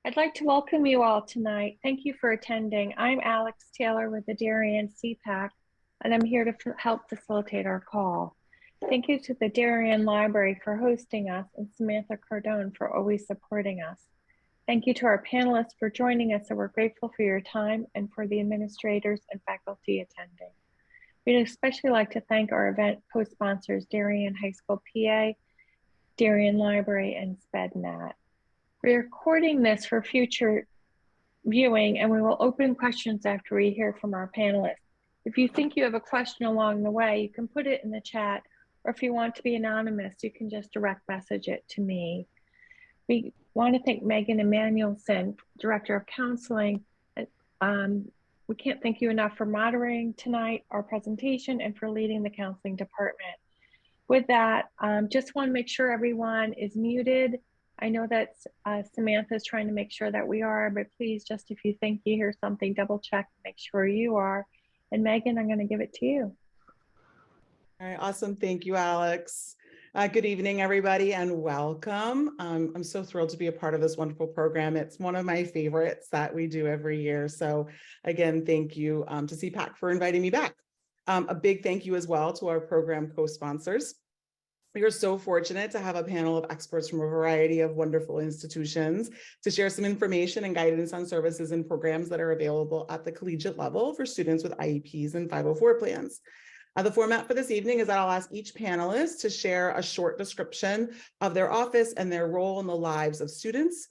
I'd like to welcome you all tonight. Thank you for attending. I'm Alex Taylor with the Darien CPAC, and I'm here to help facilitate our call. Thank you to the Darien Library for hosting us and Samantha Cardone for always supporting us. Thank you to our panelists for joining us, and we're grateful for your time and for the administrators and faculty attending. We'd especially like to thank our event co-sponsors, Darien High School PA, Darien Library, and SpedNat. We're recording this for future viewing, and we will open questions after we hear from our panelists. If you think you have a question along the way, you can put it in the chat, or if you want to be anonymous, you can just direct message it to me. We want to thank Meghan Emanuelson, Director of Counseling. We can't thank you enough for moderating tonight our presentation and for leading the counseling department. With that, just want to make sure everyone is muted. I know that Samantha is trying to make sure that we are, but please, just if you think you hear something, double check, make sure you are. And Meghan, I'm going to give it to you. All right, awesome. Thank you, Alex. Good evening, everybody, and welcome. I'm so thrilled to be a part of this wonderful program. It's one of my favorites that we do every year. So again, thank you to CPAC for inviting me back. A big thank you as well to our program co-sponsors. We are so fortunate to have a panel of experts from a variety of wonderful institutions to share some information and guidance on services and programs that are available at the collegiate level for students with IEPs and 504 plans. The format for this evening is that I'll ask each panelist to share a short description of their office and their role in the lives of students.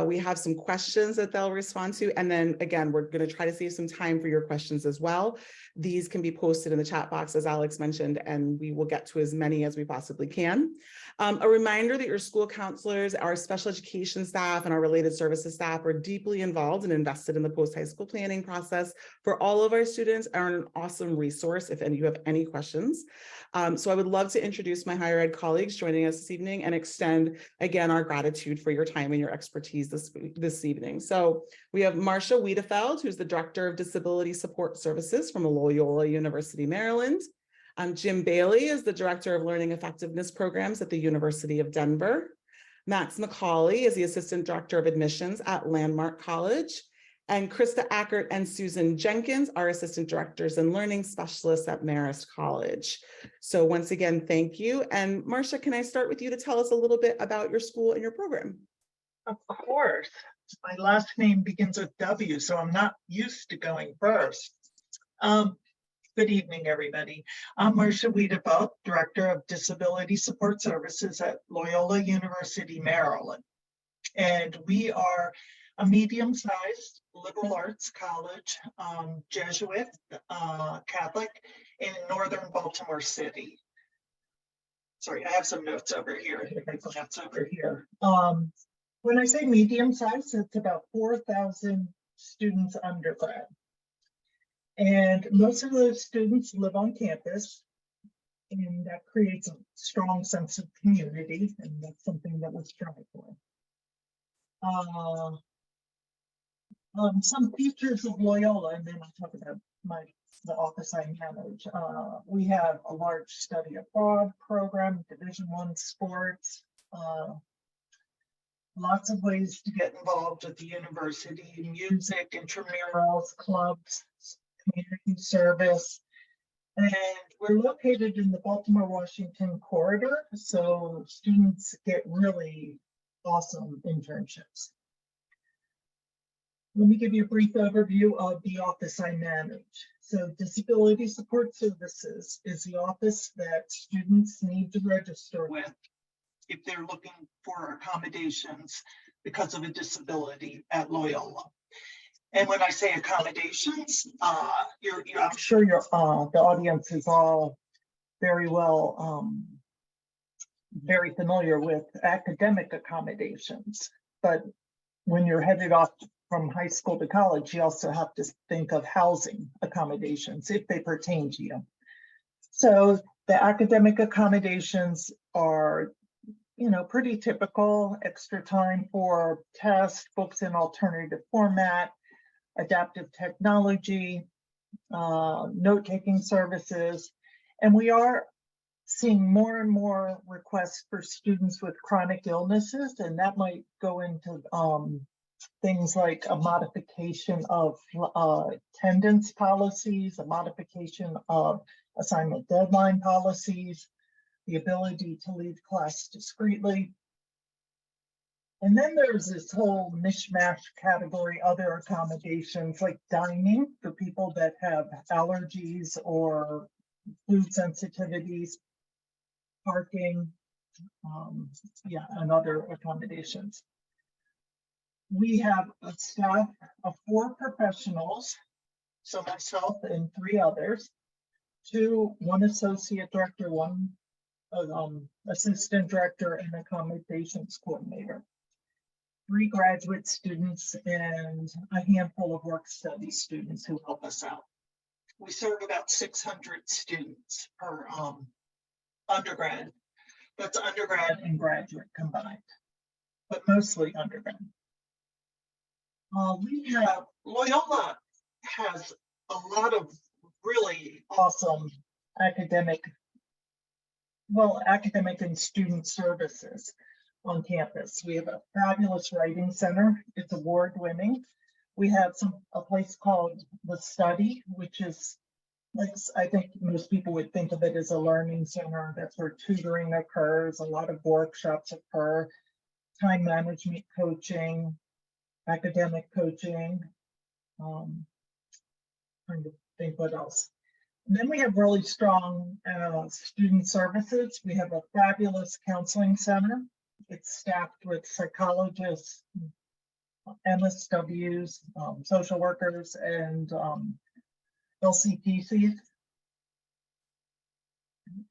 We have some questions that they'll respond to, and then again, we're going to try to save some time for your questions as well. These can be posted in the chat box, as Alex mentioned, and we will get to as many as we possibly can. A reminder that your school counselors, our special education staff, and our related services staff are deeply involved and invested in the post-high school planning process for all of our students, and are an awesome resource if you have any questions. So I would love to introduce my higher ed colleagues joining us this evening and extend, again, our gratitude for your time and your expertise this evening. So we have Marcia Wiedefeld, who's the Director of Disability Support Services from Loyola University, Maryland. Jim Bailey is the Director of Learning Effectiveness Programs at the University of Denver. Max McAuley is the Assistant Director of Admissions at Landmark College. And Krista Ackert and Susan Jenkins are Assistant Directors and Learning Specialists at Marist College. So once again, thank you. And Marcia, can I start with you to tell us a little bit about your school and your program? Of course. My last name begins with W, so I'm not used to going first. Good evening, everybody. I'm Marcia Wiedefeld, Director of Disability Support Services at Loyola University, Maryland. And we are a medium-sized liberal arts college, Jesuit, Catholic in northern Baltimore City. Sorry, I have some notes over here. Glance over here. When I say medium-sized, it's about 4,000 students undergrad. And most of those students live on campus, and that creates a strong sense of community, and that's something that we strive for. Some features of Loyola, and then I'll talk about the office I manage. We have a large study abroad program, Division I sports, lots of ways to get involved at the university, music, intramurals, clubs, community service. And we're located in the Baltimore-Washington corridor, so students get really awesome internships. Let me give you a brief overview of the office I manage. So Disability Support Services is the office that students need to register with if they're looking for accommodations because of a disability at Loyola. And when I say accommodations, I'm sure the audience is all very well, very familiar with academic accommodations. But when you're headed off from high school to college, you also have to think of housing accommodations if they pertain to you. So the academic accommodations are, pretty typical: extra time for tests, books in alternative format, adaptive technology, note-taking services. And we are seeing more and more requests for students with chronic illnesses, and that might go into things like a modification of attendance policies, a modification of assignment deadline policies, the ability to leave class discreetly. And then there's this whole mishmash category, other accommodations like dining for people that have allergies or food sensitivities, parking, and other accommodations. We have a staff of 4 professionals, so myself and 3 others, one associate director, 1 assistant director, and accommodations coordinator, 3 graduate students, and a handful of work study students who help us out. We serve about 600 students per undergrad. That's undergrad and graduate combined, but mostly undergrad. Loyola has a lot of really awesome academic and student services on campus. We have a fabulous writing center. It's award-winning. We have a place called The Study, which is, like, I think most people would think of it as a learning center. That's where tutoring occurs, a lot of workshops occur, time management coaching, academic coaching. Trying to think what else. And then we have really strong student services. We have a fabulous counseling center. It's staffed with psychologists, MSWs, social workers, and LCPCs.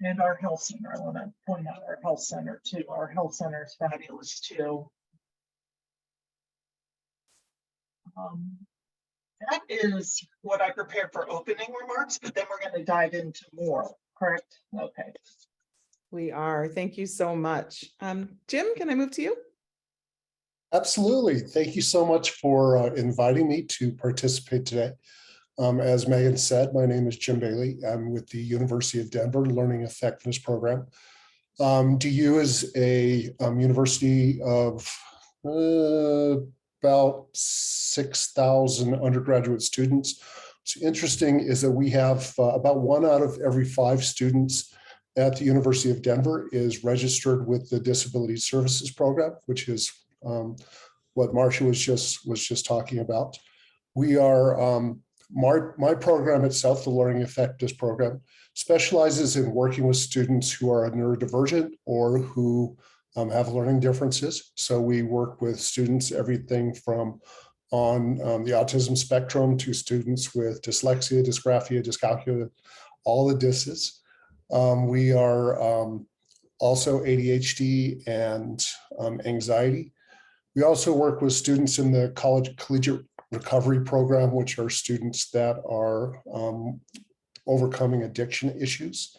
And our health center, I want to point out our health center too. Our health center is fabulous too. That is what I prepared for opening remarks, but then we're going to dive into more, correct? Okay. We are. Thank you so much. Jim, can I move to you? Absolutely. Thank you so much for inviting me to participate today. As Megan said, my name is Jim Bailey. I'm with the University of Denver Learning Effectiveness Program. DU is a university of about 6,000 undergraduate students. What's interesting is that we have about 1 out of every 5 students at the University of Denver is registered with the Disability Services Program, which is what Marcia was just talking about. We are my program itself, the Learning Effectiveness Program, specializes in working with students who are neurodivergent or who have learning differences. So we work with students, everything from on the autism spectrum to students with dyslexia, dysgraphia, dyscalculia, all the DISs. We are also ADHD and anxiety. We also work with students in the collegiate recovery program, which are students that are overcoming addiction issues.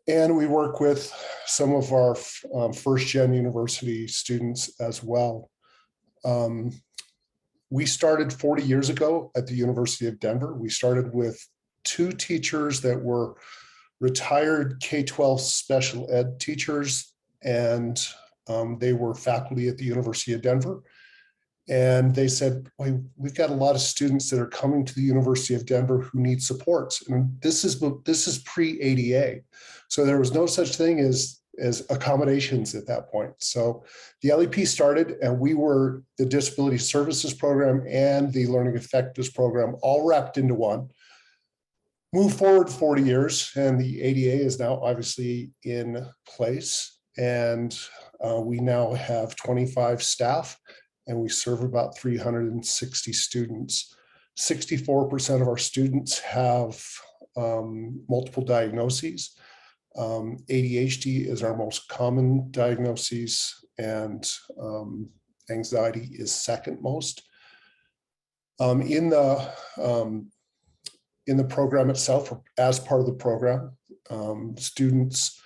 And we work with some of our first-gen university students as well. We started 40 years ago at the University of Denver. We started with 2 teachers that were retired K-12 special ed teachers, and they were faculty at the University of Denver. And they said, well, we've got a lot of students that are coming to the University of Denver who need supports. And this is pre-ADA. So there was no such thing as accommodations at that point. So the LEP started, and we were the Disability Services Program and the Learning Effectiveness Program all wrapped into one. Move forward 40 years, and the ADA is now obviously in place. And we now have 25 staff, and we serve about 360 students. 64% of our students have multiple diagnoses. ADHD is our most common diagnosis, and anxiety is second most. In the program itself, as part of the program, students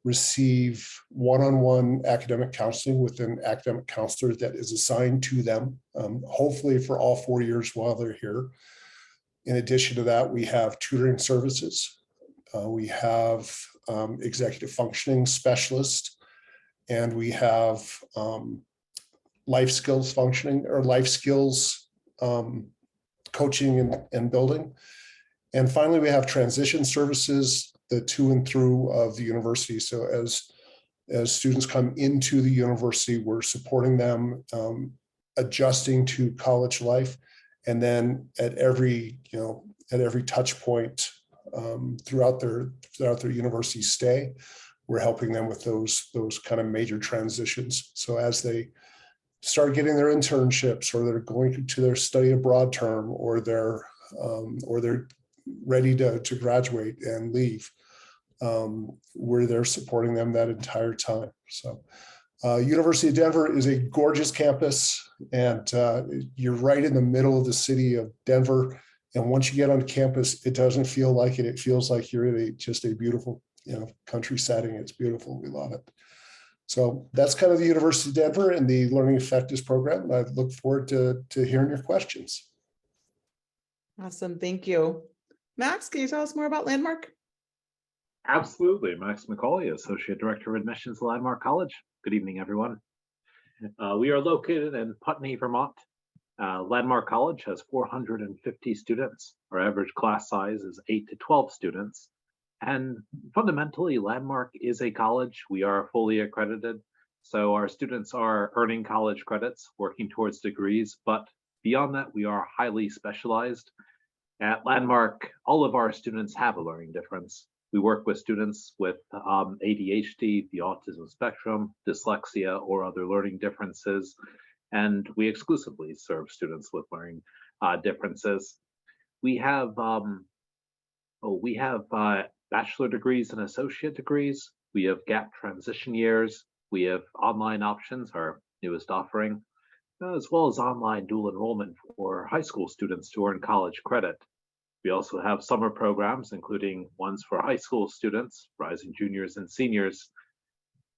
receive one-on-one academic counseling with an academic counselor that is assigned to them, hopefully for all 4 years while they're here. In addition to that, we have tutoring services. We have executive functioning specialists, and we have life skills functioning or life skills coaching and building. And finally, we have transition services, the to and through of the university. So as students come into the university, we're supporting them, adjusting to college life. And then at every touch point throughout their university stay, we're helping them with those kind of major transitions. So as they start getting their internships, or they're going to their study abroad term, or they're ready to graduate and leave, we're there supporting them that entire time. So University of Denver is a gorgeous campus, and you're right in the middle of the city of Denver. And once you get on campus, it doesn't feel like it. It feels like you're in just a beautiful, country setting. It's beautiful. We love it. So that's kind of the University of Denver and the Learning Effectiveness program. I look forward to hearing your questions. Awesome. Thank you. Max, can you tell us more about Landmark? Absolutely. Max McAuley, Associate Director of Admissions at Landmark College. Good evening, everyone. We are located in Putney, Vermont. Landmark College has 450 students. Our average class size is 8 to 12 students. And fundamentally, Landmark is a college. We are fully accredited. So our students are earning college credits, working towards degrees. But beyond that, we are highly specialized. At Landmark, all of our students have a learning difference. We work with students with ADHD, the autism spectrum, dyslexia, or other learning differences. And we exclusively serve students with learning differences. We have bachelor degrees and associate degrees. We have gap transition years. We have online options, our newest offering, as well as online dual enrollment for high school students to earn college credit. We also have summer programs, including ones for high school students, rising juniors and seniors.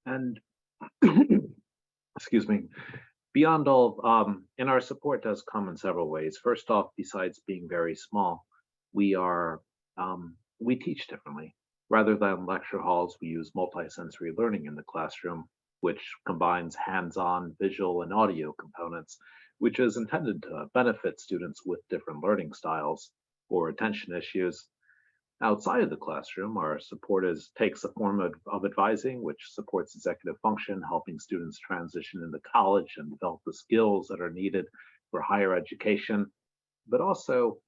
And excuse me, beyond all, and our support does come in several ways. First off, besides being very small, we teach differently. Rather than lecture halls, we use multisensory learning in the classroom, which combines hands-on visual and audio components, which is intended to benefit students with different learning styles or attention issues. Outside of the classroom, our support takes the form of advising, which supports executive function, helping students transition into college and develop the skills that are needed for higher education. But also,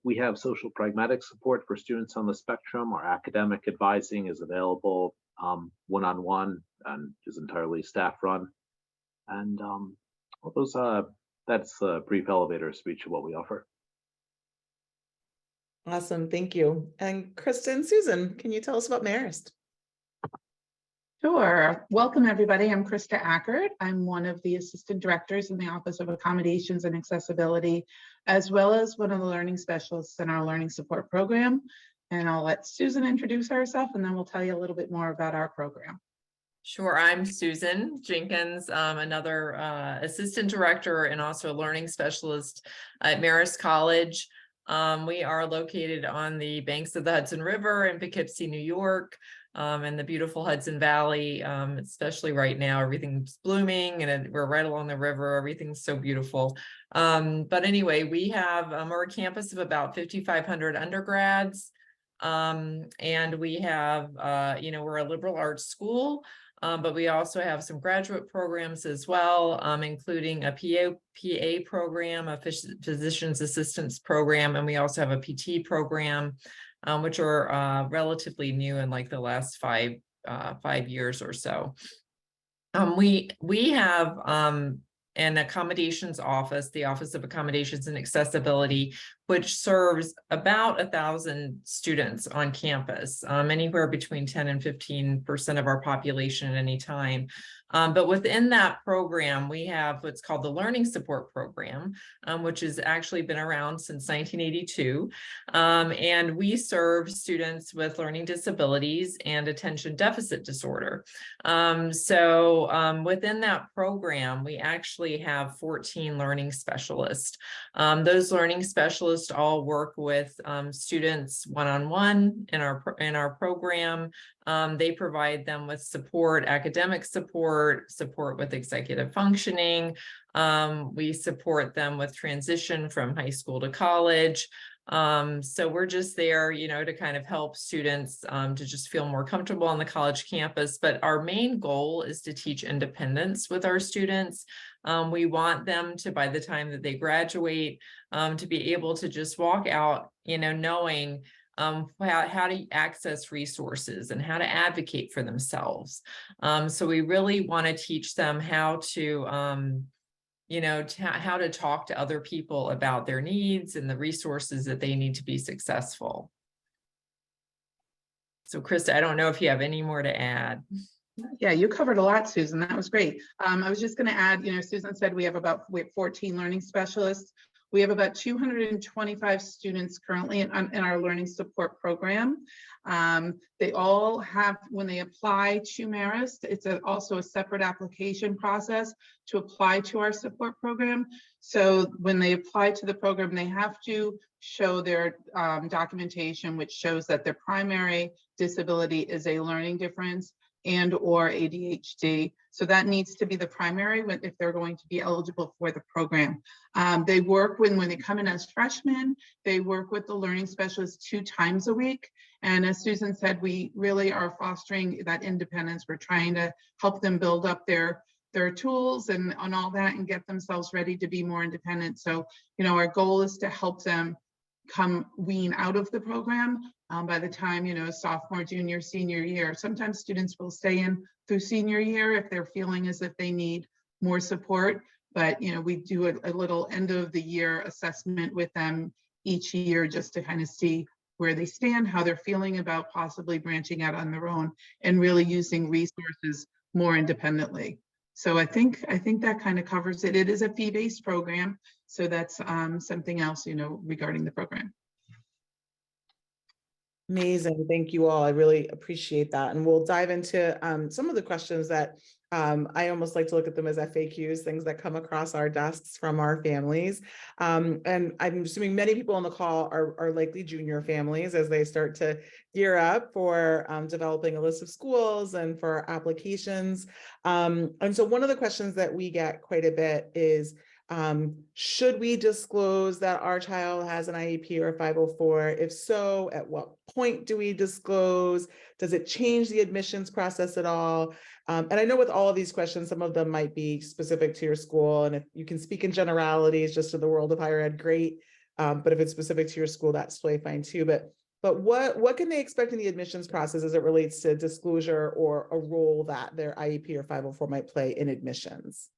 we have social pragmatic support for students on the spectrum. Our academic advising is available one-on-one and is entirely staff run. And that's a brief elevator speech of what we offer. Awesome. Thank you. And Kristen, Susan, can you tell us about Marist? Sure. Welcome, everybody. I'm Krista Ackert. I'm one of the assistant directors in the Office of Accommodations and Accessibility, as well as one of the learning specialists in our learning support program. And I'll let Susan introduce herself, and then we'll tell you a little bit more about our program. Sure. I'm Susan Jenkins, another assistant director and also a learning specialist at Marist College. We are located on the banks of the Hudson River in Poughkeepsie, New York, and the beautiful Hudson Valley, especially right now. Everything's blooming and we're right along the river. Everything's so beautiful. But anyway, we're a campus of about 5,500 undergrads. And we have, we're a liberal arts school. But we also have some graduate programs as well, including a PA program, a physician's assistance program, and we also have a PT program, which are relatively new in like the last 5 years or so. We have an accommodations office, the Office of Accommodations and Accessibility, which serves about 1,000 students on campus, anywhere between 10 and 15% of our population at any time. But within that program, we have what's called the Learning Support Program, which has actually been around since 1982. And we serve students with learning disabilities and attention deficit disorder. So within that program, we actually have 14 learning specialists. Those learning specialists specialists all work with students one-on-one in our program. They provide them with support, academic support, support with executive functioning. We support them with transition from high school to college. So we're just there, you know, to kind of help students to just feel more comfortable on the college campus. But our main goal is to teach independence with our students. We want them to, by the time that they graduate, to be able to just walk out, you know, knowing how to access resources and how to advocate for themselves. So we really want to teach them how to you know, how to talk to other people about their needs and the resources that they need to be successful. So Krista, I don't know if you have any more to add. Yeah, you covered a lot, Susan. That was great. I was just going to add, you know, Susan said we have 14 learning specialists. We have about 225 students currently in our learning support program. They all have, when they apply to Marist, it's also a separate application process to apply to our support program. So when they apply to the program, they have to show their documentation, which shows that their primary disability is a learning difference and or ADHD. So that needs to be the primary if they're going to be eligible for the program. They work when they come in as freshmen, they work with the learning specialist 2 times a week. And as Susan said, we really are fostering that independence. We're trying to help them build up their tools and all that and get themselves ready to be more independent. So, you know, our goal is to help them wean out of the program by the time, you know, sophomore, junior, senior year. Sometimes students will stay in through senior year if they're feeling as if they need more support. But, you know, we do a little end of the year assessment with them each year just to kind of see where they stand, how they're feeling about possibly branching out on their own and really using resources more independently. So I think that kind of covers it. It is a fee-based program. So that's something else, you know, regarding the program. Amazing. Thank you all. I really appreciate that. And we'll dive into some of the questions that I almost like to look at them as FAQs, things that come across our desks from our families. And I'm assuming many people on the call are likely junior families as they start to gear up for developing a list of schools and for applications. And so one of the questions that we get quite a bit is, should we disclose that our child has an IEP or a 504? If so, at what point do we disclose? Does it change the admissions process at all? And I know with all of these questions, some of them might be specific to your school. And if you can speak in generalities just to the world of higher ed, great. But if it's specific to your school, that's totally fine too. But what can they expect in the admissions process as it relates to disclosure or a role that their IEP or 504 might play in admissions?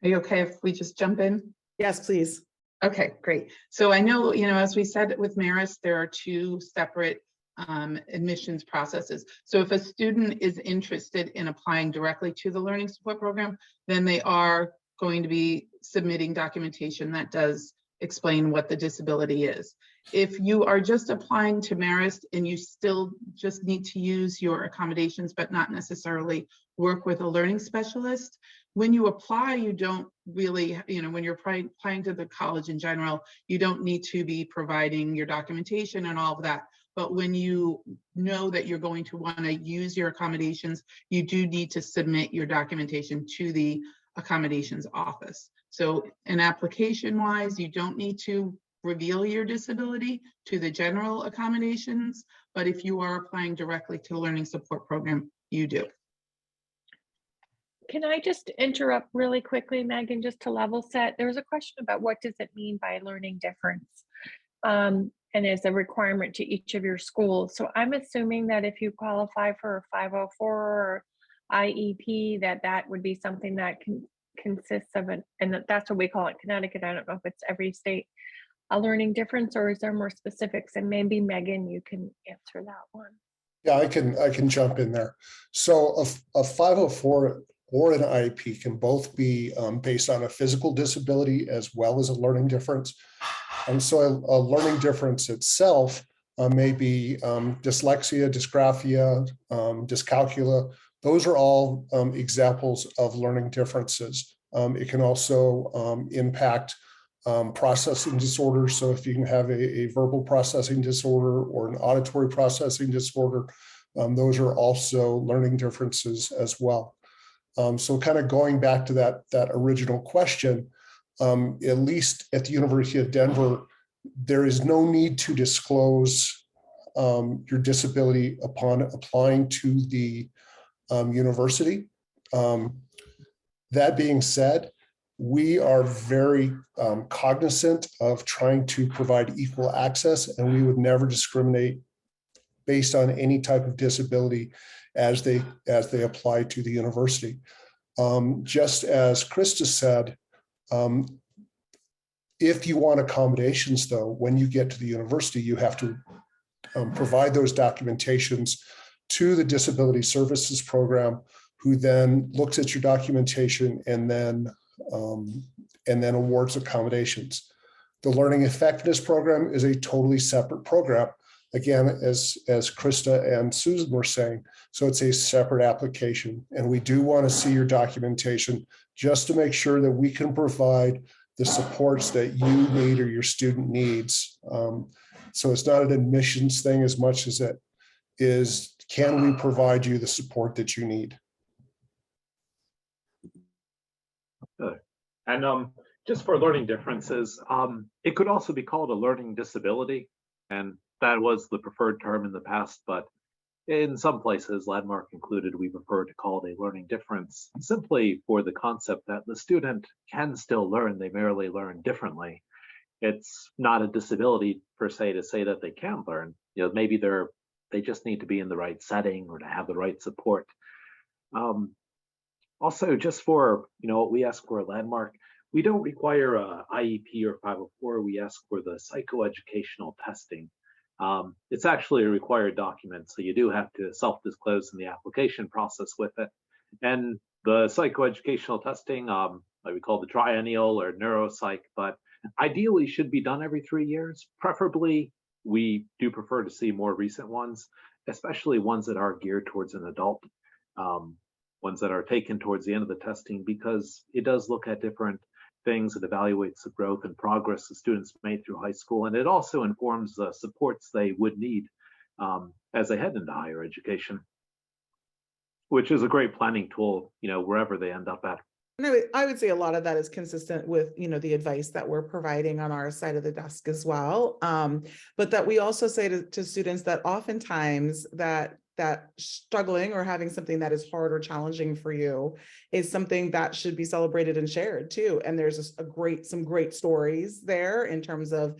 Are you okay if we just jump in? Yes, please. Okay, great. So I know, you know, as we said with Marist, there are 2 separate admissions processes. So if a student is interested in applying directly to the learning support program, then they are going to be submitting documentation that does explain what the disability is. If you are just applying to Marist and you still just need to use your accommodations, but not necessarily work with a learning specialist, when you apply, you don't really, you know, when you're applying to the college in general, you don't need to be providing your documentation and all of that. But when you know that you're going to want to use your accommodations, you do need to submit your documentation to the accommodations office. So in application wise, you don't need to reveal your disability to the general accommodations, but if you are applying directly to the learning support program, you do. Can I just interrupt really quickly, Megan, just to level set? There was a question about what does it mean by learning difference? And is a requirement to each of your schools. So I'm assuming that if you qualify for a 504 or IEP, that would be something that consists of it, and that's what we call it in Connecticut. I don't know if it's every state, a learning difference, or is there more specifics? And maybe Megan, you can answer that one. Yeah, I can jump in there. So a 504 or an IEP can both be based on a physical disability as well as a learning difference. And so a learning difference itself may be dyslexia, dysgraphia, dyscalculia. Those are all examples of learning differences. It can also impact processing disorders. So if you can have a verbal processing disorder or an auditory processing disorder, those are also learning differences as well. So kind of going back to that original question, at least at the University of Denver, there is no need to disclose your disability upon applying to the university. That being said, we are very cognizant of trying to provide equal access, and we would never discriminate based on any type of disability as they apply to the university. Just as Krista said, if you want accommodations, though, when you get to the university, you have to provide those documentations to the Disability Services Program, who then looks at your documentation and then awards accommodations. The Learning Effectiveness Program is a totally separate program. Again, as Krista and Susan were saying, so it's a separate application, and we do want to see your documentation just to make sure that we can provide the supports that you need or your student needs. So it's not an admissions thing as much as it is, can we provide you the support that you need? Good. And just for learning differences, it could also be called a learning disability, and that was the preferred term in the past, but in some places, Landmark included, we prefer to call it a learning difference, simply for the concept that the student can still learn, they merely learn differently. It's not a disability per se to say that they can learn. You know, maybe they just need to be in the right setting or to have the right support. Also, just for, you know, what we ask for a Landmark, we don't require a IEP or 504. We ask for the psychoeducational testing. It's actually a required document, so you do have to self-disclose in the application process with it. And the psychoeducational testing, like we call the triennial or neuropsych, but ideally should be done every 3 years. Preferably, we do prefer to see more recent ones, especially ones that are geared towards an adult, ones that are taken towards the end of the testing, because it does look at different things. It evaluates the growth and progress the students made through high school, and it also informs the supports they would need as they head into higher education, which is a great planning tool, you know, wherever they end up at. And I would say a lot of that is consistent with, you know, the advice that we're providing on our side of the desk as well. But that we also say to students that oftentimes that struggling or having something that is hard or challenging for you is something that should be celebrated and shared too. And there's some great stories there in terms of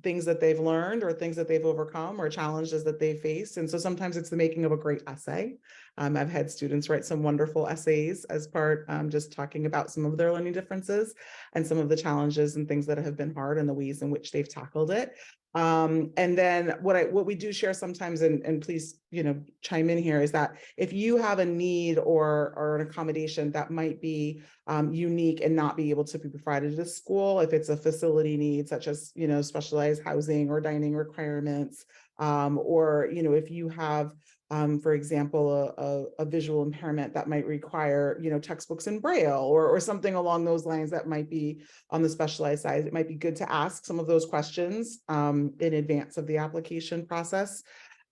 things that they've learned or things that they've overcome or challenges that they faced. And so sometimes it's the making of a great essay. I've had students write some wonderful essays as part, just talking about some of their learning differences and some of the challenges and things that have been hard and the ways in which they've tackled it. And then what we do share sometimes, and please, you know, chime in here, is that if you have a need or an accommodation that might be unique and not be able to be provided at a school, if it's a facility need, such as, you know, specialized housing or dining requirements, or, you know, if you have, for example, a visual impairment that might require, you know, textbooks in Braille or something along those lines that might be on the specialized side, it might be good to ask some of those questions in advance of the application process.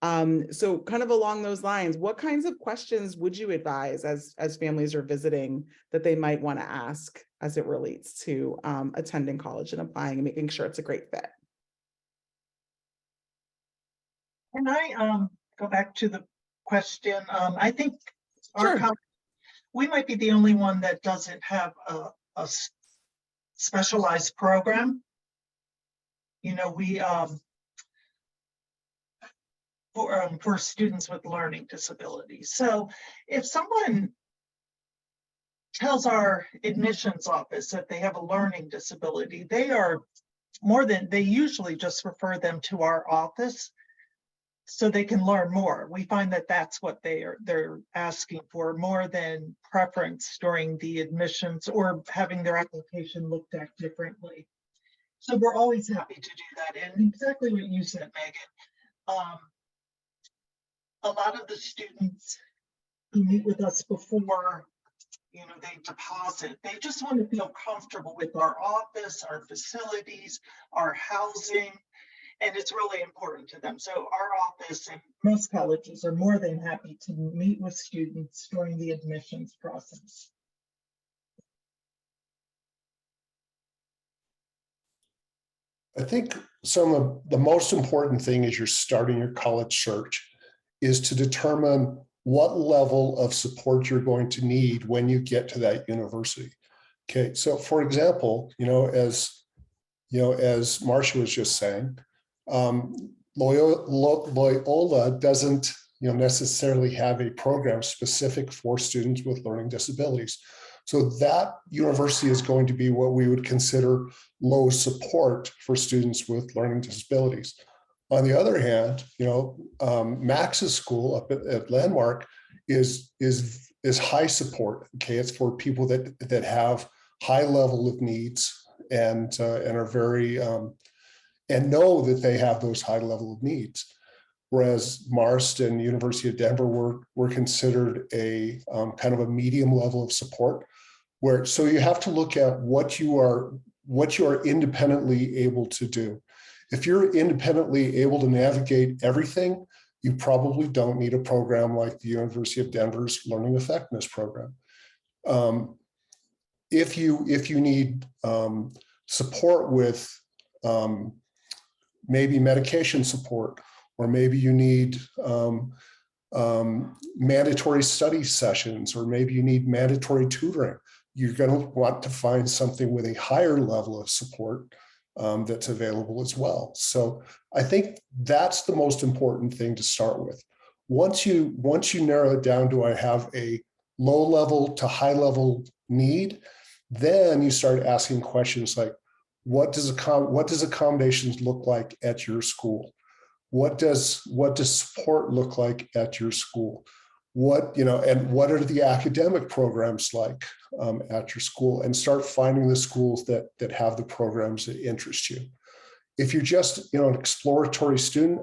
So kind of along those lines, what kinds of questions would you advise as families are visiting that they might want to ask as it relates to attending college and applying and making sure it's a great fit? Can I go back to the question? I think Sure. We might be the only one that doesn't have a specialized program. You know, we for students with learning disabilities. So if someone tells our admissions office that they have a learning disability, they usually just refer them to our office so they can learn more. We find that that's what they're asking for, more than preference during the admissions or having their application looked at differently. So we're always happy to do that. And exactly what you said, Megan. A lot of the students who meet with us before, they deposit. They just want to feel comfortable with our office, our facilities, our housing, and it's really important to them. So our office and most colleges are more than happy to meet with students during the admissions process. I think some of the most important thing as you're starting your college search is to determine what level of support you're going to need when you get to that university. Okay, so for example, as Marcia was just saying, Loyola doesn't necessarily have a program specific for students with learning disabilities. So that university is going to be what we would consider low support for students with learning disabilities. On the other hand, Max's school up at Landmark is high support. Okay, it's for people that have high level of needs and are very and know that they have those high level of needs. Whereas Marist and University of Denver were considered a kind of a medium level of support. So you have to look at what you are independently able to do. If you're independently able to navigate everything, you probably don't need a program like the University of Denver's Learning Effectiveness Program. If you need support with maybe medication support, or maybe you need mandatory study sessions, or maybe you need mandatory tutoring, you're going to want to find something with a higher level of support that's available as well. So I think that's the most important thing to start with. Once you narrow it down to I have a low level to high level need, then you start asking questions like, what does accommodations look like at your school? What does support look like at your school? And what are the academic programs like at your school? And start finding the schools that have the programs that interest you. If you're just an exploratory student,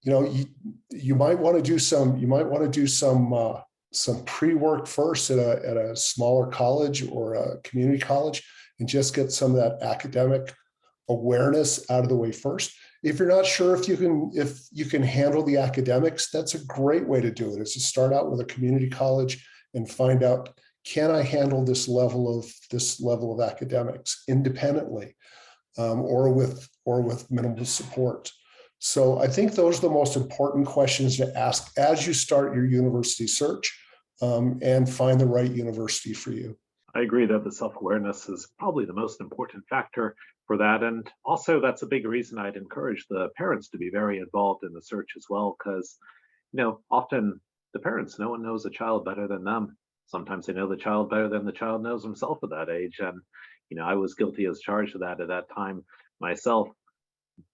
you might want to do some pre-work first at a smaller college or a community college, and just get some of that academic awareness out of the way first. If you're not sure if you can handle the academics, that's a great way to do it, is to start out with a community college and find out, can I handle this level of academics independently, or with minimal support? So I think those are the most important questions to ask as you start your university search, and find the right university for you. I agree that the self-awareness is probably the most important factor for that. And also that's a big reason I'd encourage the parents to be very involved in the search as well, because, often the parents, no one knows a child better than them. Sometimes they know the child better than the child knows himself at that age. And, I was guilty as charged of that at that time myself.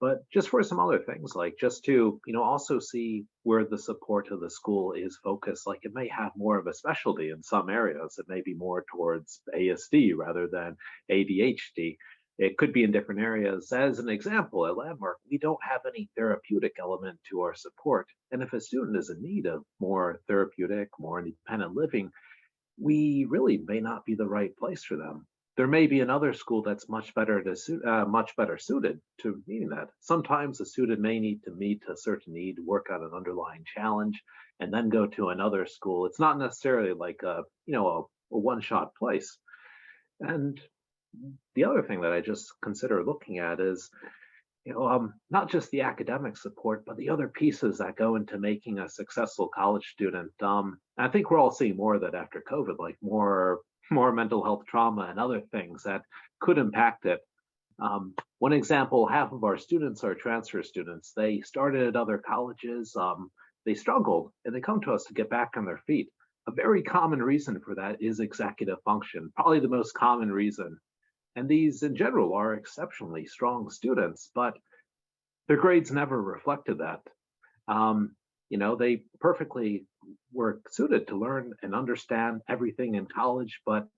But just for some other things, like just to, also see where the support of the school is focused. Like it may have more of a specialty in some areas. It may be more towards ASD rather than ADHD. It could be in different areas. As an example, at Landmark, we don't have any therapeutic element to our support. And if a student is in need of more therapeutic, more independent living, we really may not be the right place for them. There may be another school that's much better suited to meeting that. Sometimes a student may need to meet a certain need, work on an underlying challenge, and then go to another school. It's not necessarily like a one-shot place. And the other thing that I just consider looking at is, not just the academic support, but the other pieces that go into making a successful college student. I think we're all seeing more of that after COVID, like more mental health trauma and other things that could impact it. One example, half of our students are transfer students. They started at other colleges, they struggled, and they come to us to get back on their feet. A very common reason for that is executive function, probably the most common reason. And these in general are exceptionally strong students, but their grades never reflected that. They perfectly were suited to learn and understand everything in college, but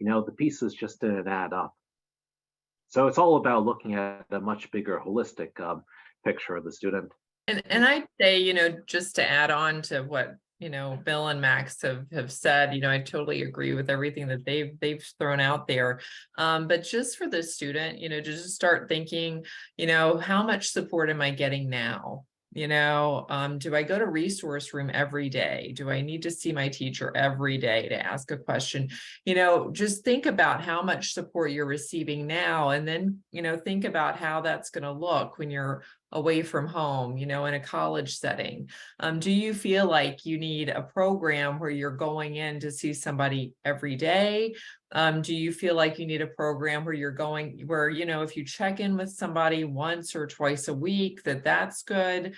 the pieces just didn't add up. So it's all about looking at a much bigger holistic picture of the student. And I'd say, just to add on to what Bill and Max have said. I totally agree with everything that they've thrown out there. But just for the student, to just start thinking, how much support am I getting now? Do I go to resource room every day? Do I need to see my teacher every day to ask a question? Just think about how much support you're receiving now, and then, think about how that's going to look when you're away from home, in a college setting. Do you feel like you need a program where you're going in to see somebody every day? Do you feel like you need a program where you're going, where, if you check in with somebody once or twice a week, that's good?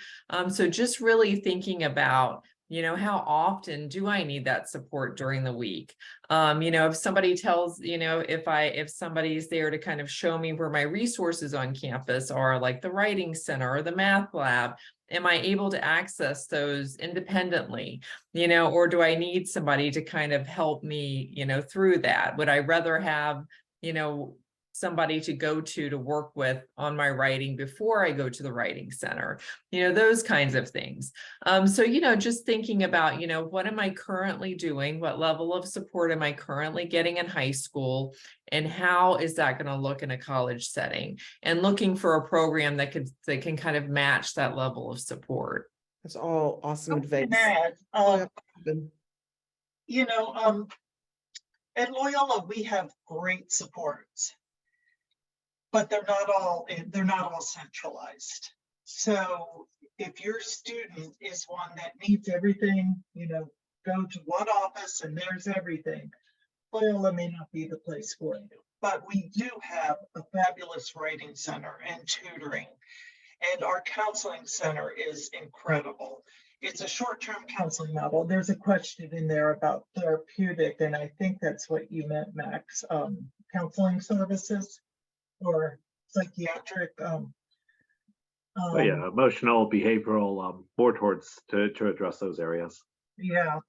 So just really thinking about, how often do I need that support during the week? If somebody tells, if somebody's there to kind of show me where my resources on campus are, like the writing center or the math lab, am I able to access those independently? Or do I need somebody to kind of help me, through that? Would I rather have, somebody to go to work with on my writing before I go to the writing center, those kinds of things. So, just thinking about, what am I currently doing? What level of support am I currently getting in high school? And how is that going to look in a college setting? And looking for a program that can kind of match that level of support. That's all awesome advice. At Loyola, we have great supports, but they're not all centralized. So if your student is one that needs everything, go to one office and there's everything, Loyola may not be the place for you. But we do have a fabulous writing center and tutoring, and our counseling center is incredible. It's a short-term counseling model. There's a question in there about therapeutic, and I think that's what you meant, Max, counseling services or psychiatric. Emotional, behavioral, more towards to address those areas. Yeah.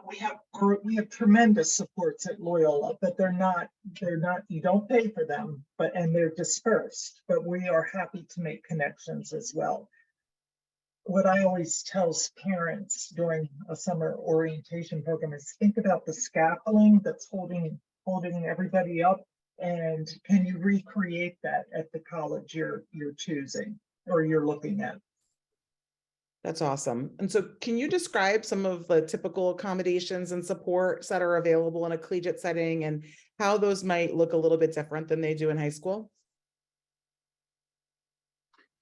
We have tremendous supports at Loyola, but they're not, you don't pay for them, and they're dispersed, but we are happy to make connections as well. What I always tell parents during a summer orientation program is think about the scaffolding that's holding everybody up, and can you recreate that at the college you're choosing or you're looking at? That's awesome. And so can you describe some of the typical accommodations and supports that are available in a collegiate setting and how those might look a little bit different than they do in high school?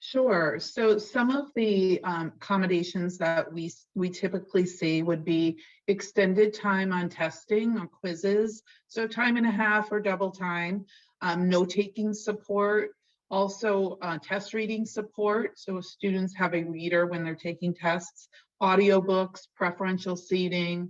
Sure. So some of the accommodations that we typically see would be extended time on testing or quizzes, so time and a half or double time, note-taking support, also test reading support, so students have a reader when they're taking tests, audiobooks, preferential seating,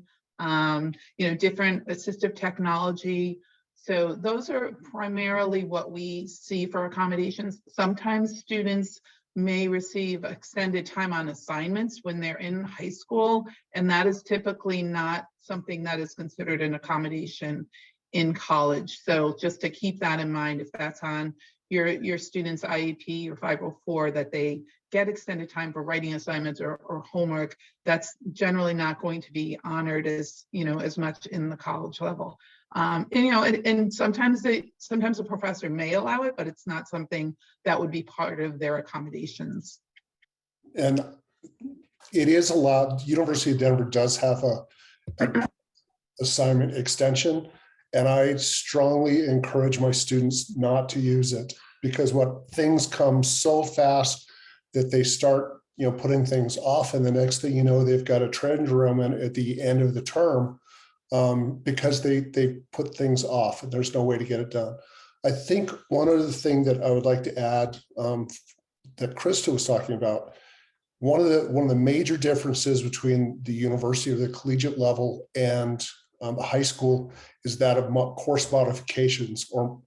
different assistive technology. So those are primarily what we see for accommodations. Sometimes students may receive extended time on assignments when they're in high school, and that is typically not something that is considered an accommodation in college. So just to keep that in mind, if that's on your student's IEP or 504, that they get extended time for writing assignments or homework, that's generally not going to be honored as much in the college level. And sometimes a professor may allow it, but it's not something that would be part of their accommodations. And it is allowed. University of Denver does have a assignment extension, and I strongly encourage my students not to use it, because what things come so fast that they start putting things off, and the next thing you know, they've got a treasure room at the end of the term. Because they put things off and there's no way to get it done. I think one other thing that I would like to add that Krista was talking about, one of the major differences between the university or the collegiate level and the high school is that of course modifications or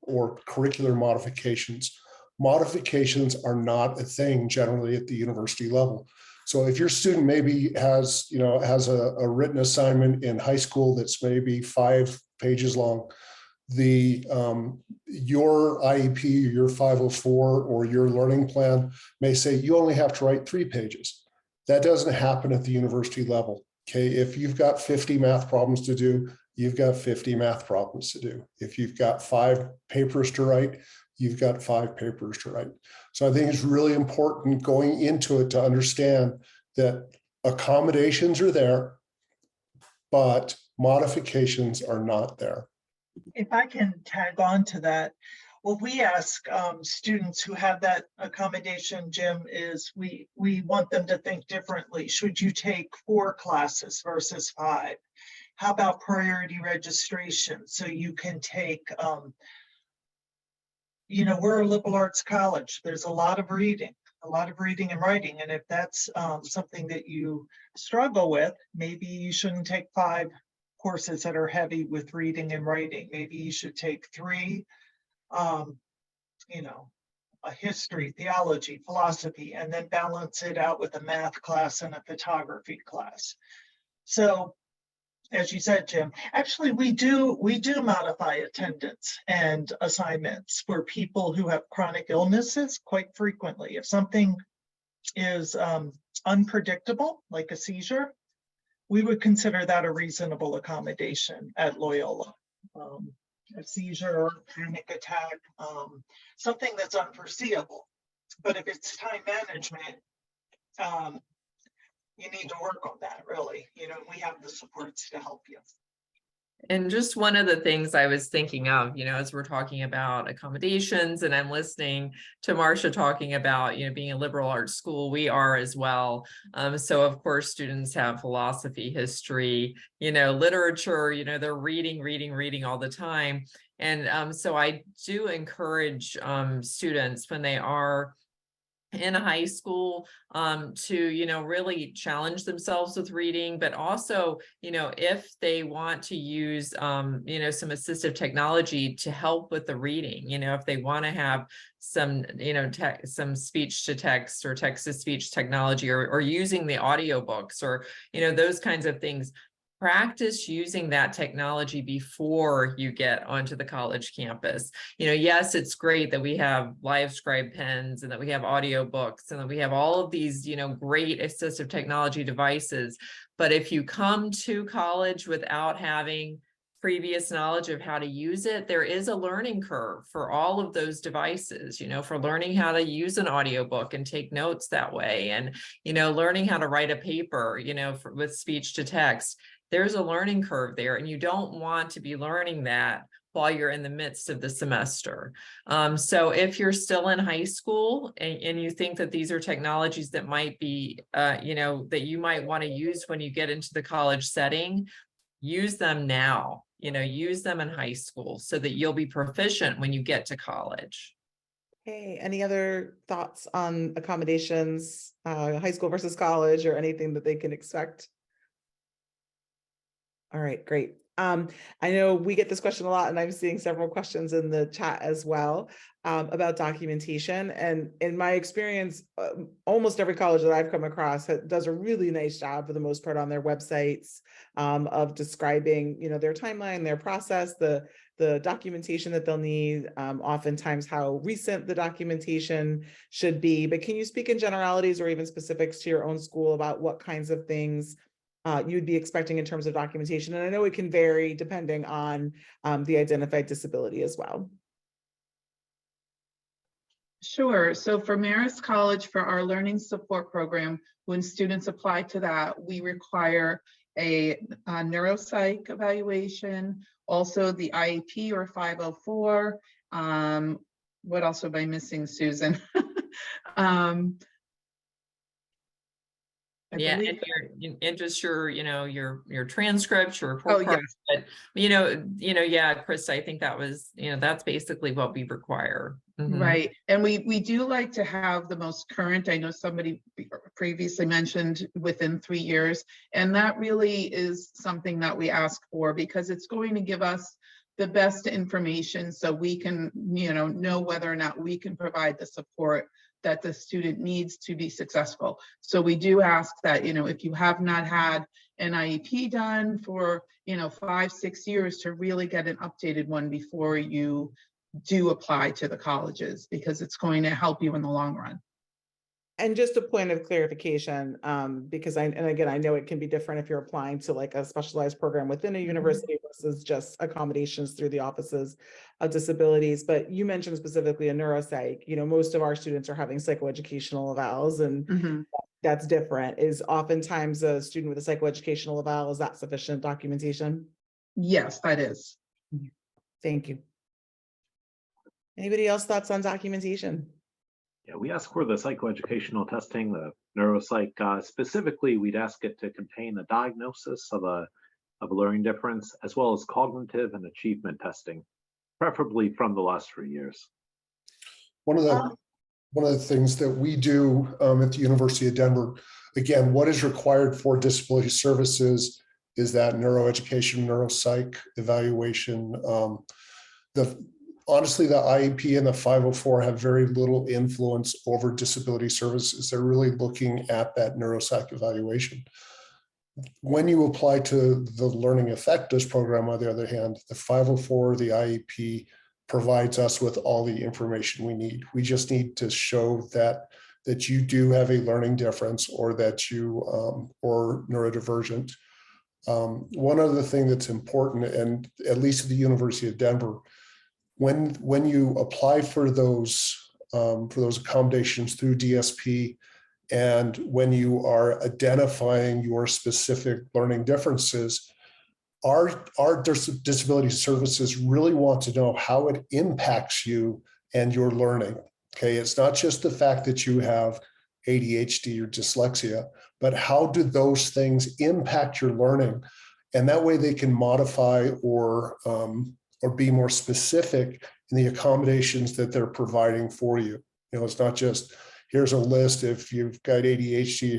curricular modifications. Modifications are not a thing generally at the university level. So if your student maybe has a written assignment in high school that's maybe 5 pages long, your IEP, your 504, or your learning plan may say you only have to write 3 pages. That doesn't happen at the university level. Okay, if you've got 50 math problems to do, you've got 50 math problems to do. If you've got 5 papers to write, you've got 5 papers to write. So I think it's really important going into it to understand that accommodations are there, but modifications are not there. If I can tag on to that, what we ask students who have that accommodation, Jim, is we want them to think differently. Should you take 4 classes versus 5? How about priority registration? So you can take, you know, we're a liberal arts college. There's a lot of reading and writing. And if that's something that you struggle with, maybe you shouldn't take 5 courses that are heavy with reading and writing. Maybe you should take 3, you know, a history, theology, philosophy, and then balance it out with a math class and a photography class. So, as you said, Jim, actually we do modify attendance and assignments for people who have chronic illnesses quite frequently. If something is unpredictable, like a seizure, we would consider that a reasonable accommodation at Loyola. A seizure, panic attack, something that's unforeseeable. But if it's time management, you need to work on that, really. You know, we have the supports to help you. And just one of the things I was thinking of, you know, as we're talking about accommodations, and I'm listening to Marcia talking about, you know, being a liberal arts school, we are as well. So of course, students have philosophy, history, you know, literature, you know, they're reading all the time. And so I do encourage students when they are in high school to, you know, really challenge themselves with reading, but also, you know, if they want to use, you know, some assistive technology to help with the reading, you know, if they want to have some, you know, some speech to text or text to speech technology, or using the audiobooks, or, you know, those kinds of things. Practice using that technology before you get onto the college campus. You know, yes, it's great that we have live scribe pens and that we have audiobooks and that we have all of these, you know, great assistive technology devices. But if you come to college without having previous knowledge of how to use it, there is a learning curve for all of those devices, you know, for learning how to use an audiobook and take notes that way. And, you know, learning how to write a paper, you know, with speech to text. There's a learning curve there, and you don't want to be learning that while you're in the midst of the semester. So if you're still in high school and you think that these are technologies that might be, you know, that you might want to use when you get into the college setting, use them now, you know, use them in high school so that you'll be proficient when you get to college. Hey, any other thoughts on accommodations, high school versus college, or anything that they can expect? All right, great. I know we get this question a lot, and I'm seeing several questions in the chat as well about documentation. And in my experience, almost every college that I've come across does a really nice job for the most part on their websites of describing, you know, their timeline, their process, the documentation that they'll need, oftentimes how recent the documentation should be. But can you speak in generalities or even specifics to your own school about what kinds of things you'd be expecting in terms of documentation? And I know it can vary depending on the identified disability as well. Sure. So for Marist College, for our learning support program, when students apply to that, we require a neuropsych evaluation, also the IEP or 504. What else am I missing, Susan? Yeah, and just your, you know, your transcripts, your report cards. But you know, yeah, Krista, I think that was, you know, that's basically what we require. Right. And we do like to have the most current. I know somebody previously mentioned within 3 years, and that really is something that we ask for because it's going to give us the best information so we can, you know whether or not we can provide the support that the student needs to be successful. So we do ask that, if you have not had an IEP done for, 5-6 years, to really get an updated one before you do apply to the colleges, because it's going to help you in the long run. And just a point of clarification, because and again, I know it can be different if you're applying to like a specialized program within a university versus just accommodations through the offices of disabilities. But you mentioned specifically a neuropsych, most of our students are having psychoeducational evals, and that's different. Is oftentimes a student with a psychoeducational eval, is that sufficient documentation? Yes, that is. Thank you. Anybody else thoughts on documentation? Yeah, we ask for the psychoeducational testing, the neuropsych. Specifically, we'd ask it to contain a diagnosis of a learning difference, as well as cognitive and achievement testing, preferably from the last 3 years. One of the things that we do at the University of Denver, again, what is required for disability services is that neuroeducation, neuropsych evaluation. Honestly, the IEP and the 504 have very little influence over disability services. They're really looking at that neuropsych evaluation. When you apply to the Learning Effectives program, on the other hand, the 504, the IEP, provides us with all the information we need. We just need to show that you do have a learning difference, or that you or neurodivergent. One other thing that's important, and at least at the University of Denver, when you apply for those accommodations through DSP, and when you are identifying your specific learning differences, our disability services really want to know how it impacts you and your learning. Okay, it's not just the fact that you have ADHD or dyslexia, but how do those things impact your learning? And that way they can modify or be more specific in the accommodations that they're providing for you. It's not just, here's a list. If you've got ADHD,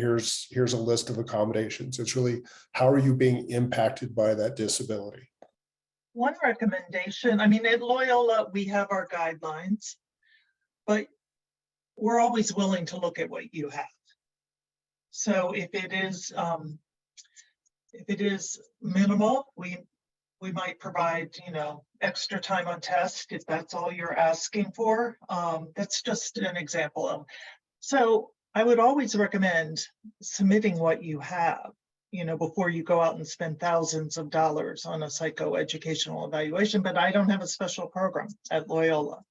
here's a list of accommodations. It's really, how are you being impacted by that disability? One recommendation, at Loyola, we have our guidelines, but we're always willing to look at what you have. So if it is minimal, we might provide, extra time on test if that's all you're asking for. That's just an example. So I would always recommend submitting what you have, before you go out and spend thousands of dollars on a psychoeducational evaluation. But I don't have a special program at Loyola.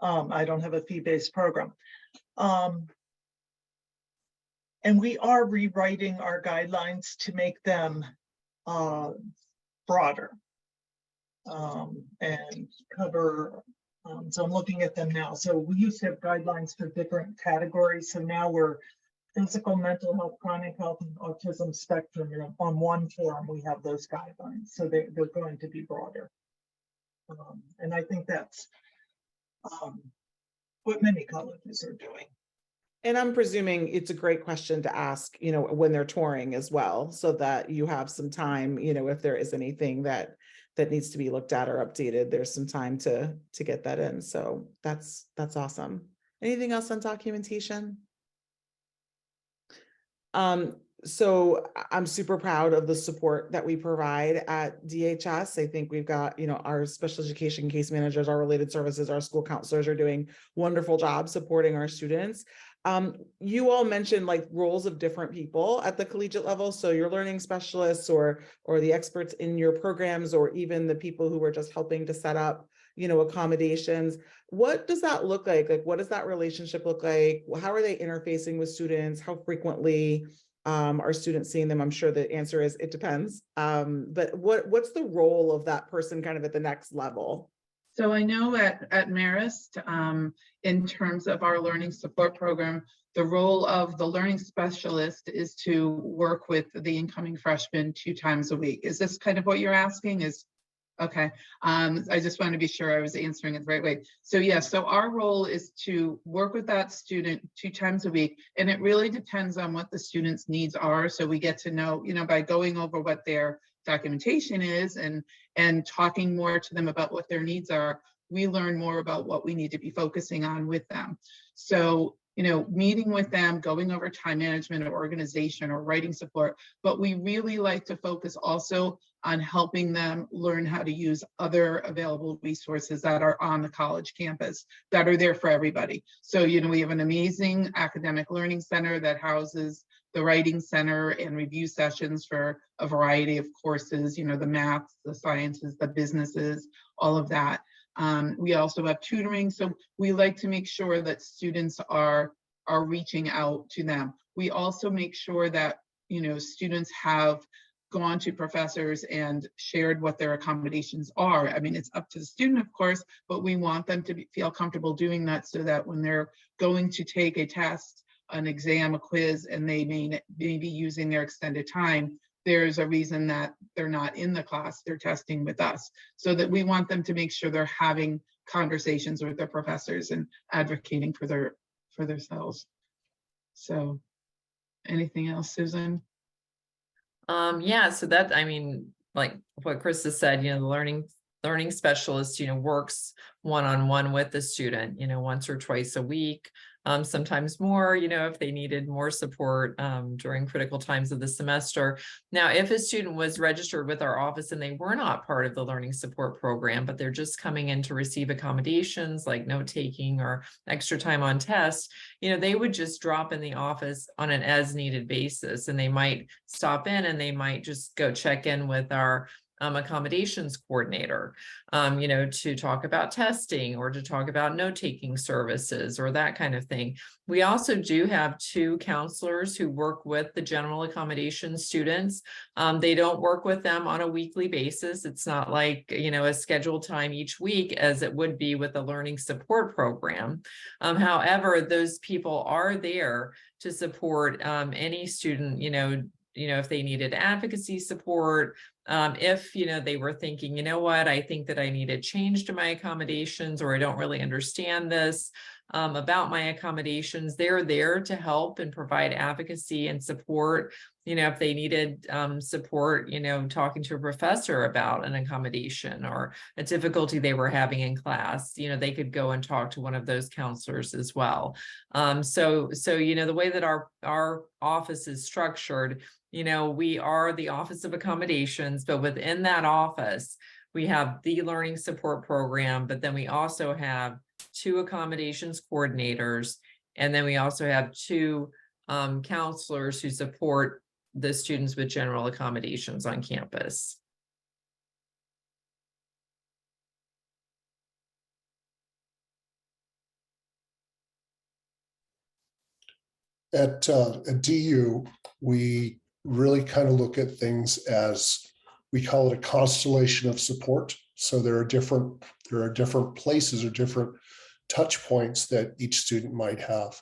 I don't have a fee-based program. And we are rewriting our guidelines to make them broader and cover, so I'm looking at them now. So we used to have guidelines for different categories. So now we're physical, mental health, chronic health, and autism spectrum. On one form, we have those guidelines. So they're going to be broader. And I think that's what many colleges are doing. And I'm presuming it's a great question to ask, when they're touring as well, so that you have some time, if there is anything that needs to be looked at or updated, there's some time to get that in. So that's awesome. Anything else on documentation? So I'm super proud of the support that we provide at DHS. I think we've got, our special education case managers, our related services, our school counselors are doing wonderful jobs supporting our students. You all mentioned like roles of different people at the collegiate level. So your learning specialists or the experts in your programs, or even the people who are just helping to set up, accommodations. What does that look like? Like, what does that relationship look like? How are they interfacing with students? How frequently are students seeing them? I'm sure the answer is it depends. But what's the role of that person kind of at the next level? So I know at Marist, in terms of our learning support program, the role of the learning specialist is to work with the incoming freshmen 2 times a week. Is this kind of what you're asking? Okay. I just want to be sure I was answering it the right way. So yeah, so our role is to work with that student 2 times a week, and it really depends on what the student's needs are. So we get to know, by going over what their documentation is and talking more to them about what their needs are, we learn more about what we need to be focusing on with them. So meeting with them, going over time management or organization or writing support, but we really like to focus also on helping them learn how to use other available resources that are on the college campus that are there for everybody. So, we have an amazing academic learning center that houses the writing center and review sessions for a variety of courses, the maths, the sciences, the businesses, all of that. We also have tutoring, so we like to make sure that students are reaching out to them. We also make sure that students have gone to professors and shared what their accommodations are. I mean, it's up to the student, of course, but we want them to feel comfortable doing that so that when they're going to take a test, an exam, a quiz, and they may be using their extended time, there's a reason that they're not in the class, they're testing with us, so that we want them to make sure they're having conversations with their professors and advocating for themselves. So anything else, Susan? Yeah, so that, I mean, like what Krista said, the learning specialist, works one-on-one with the student, once or twice a week. Sometimes more, if they needed more support during critical times of the semester. Now, if a student was registered with our office and they were not part of the learning support program, but they're just coming in to receive accommodations like note-taking or extra time on tests, they would just drop in the office on an as-needed basis, and they might stop in and they might just go check in with our accommodations coordinator, to talk about testing or to talk about note-taking services or that kind of thing. We also do have 2 counselors who work with the general accommodation students. They don't work with them on a weekly basis. It's not like, a scheduled time each week as it would be with a learning support program. However, those people are there to support any student, if they needed advocacy support, if, they were thinking, I think that I need a change to my accommodations, or I don't really understand this about my accommodations, they're there to help and provide advocacy and support. If they needed support, talking to a professor about an accommodation or a difficulty they were having in class, they could go and talk to one of those counselors as well. So the way that our office is structured, we are the Office of Accommodations, but within that office, we have the learning support program, but then we also have 2 accommodations coordinators, and then we also have 2 counselors who support the students with general accommodations on campus. At DU, we really kind of look at things as, we call it a constellation of support. So there are different places or different touch points that each student might have.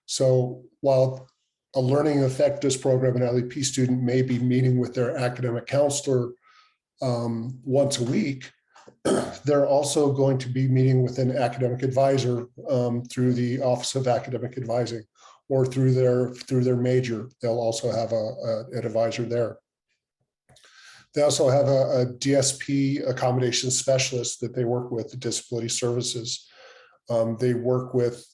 So while a learning effectiveness program, an LEP student may be meeting with their academic counselor once a week, they're also going to be meeting with an academic advisor through the Office of Academic Advising, or through their major. They'll also have an advisor there. They also have a DSP accommodation specialist that they work with, the disability services. They work with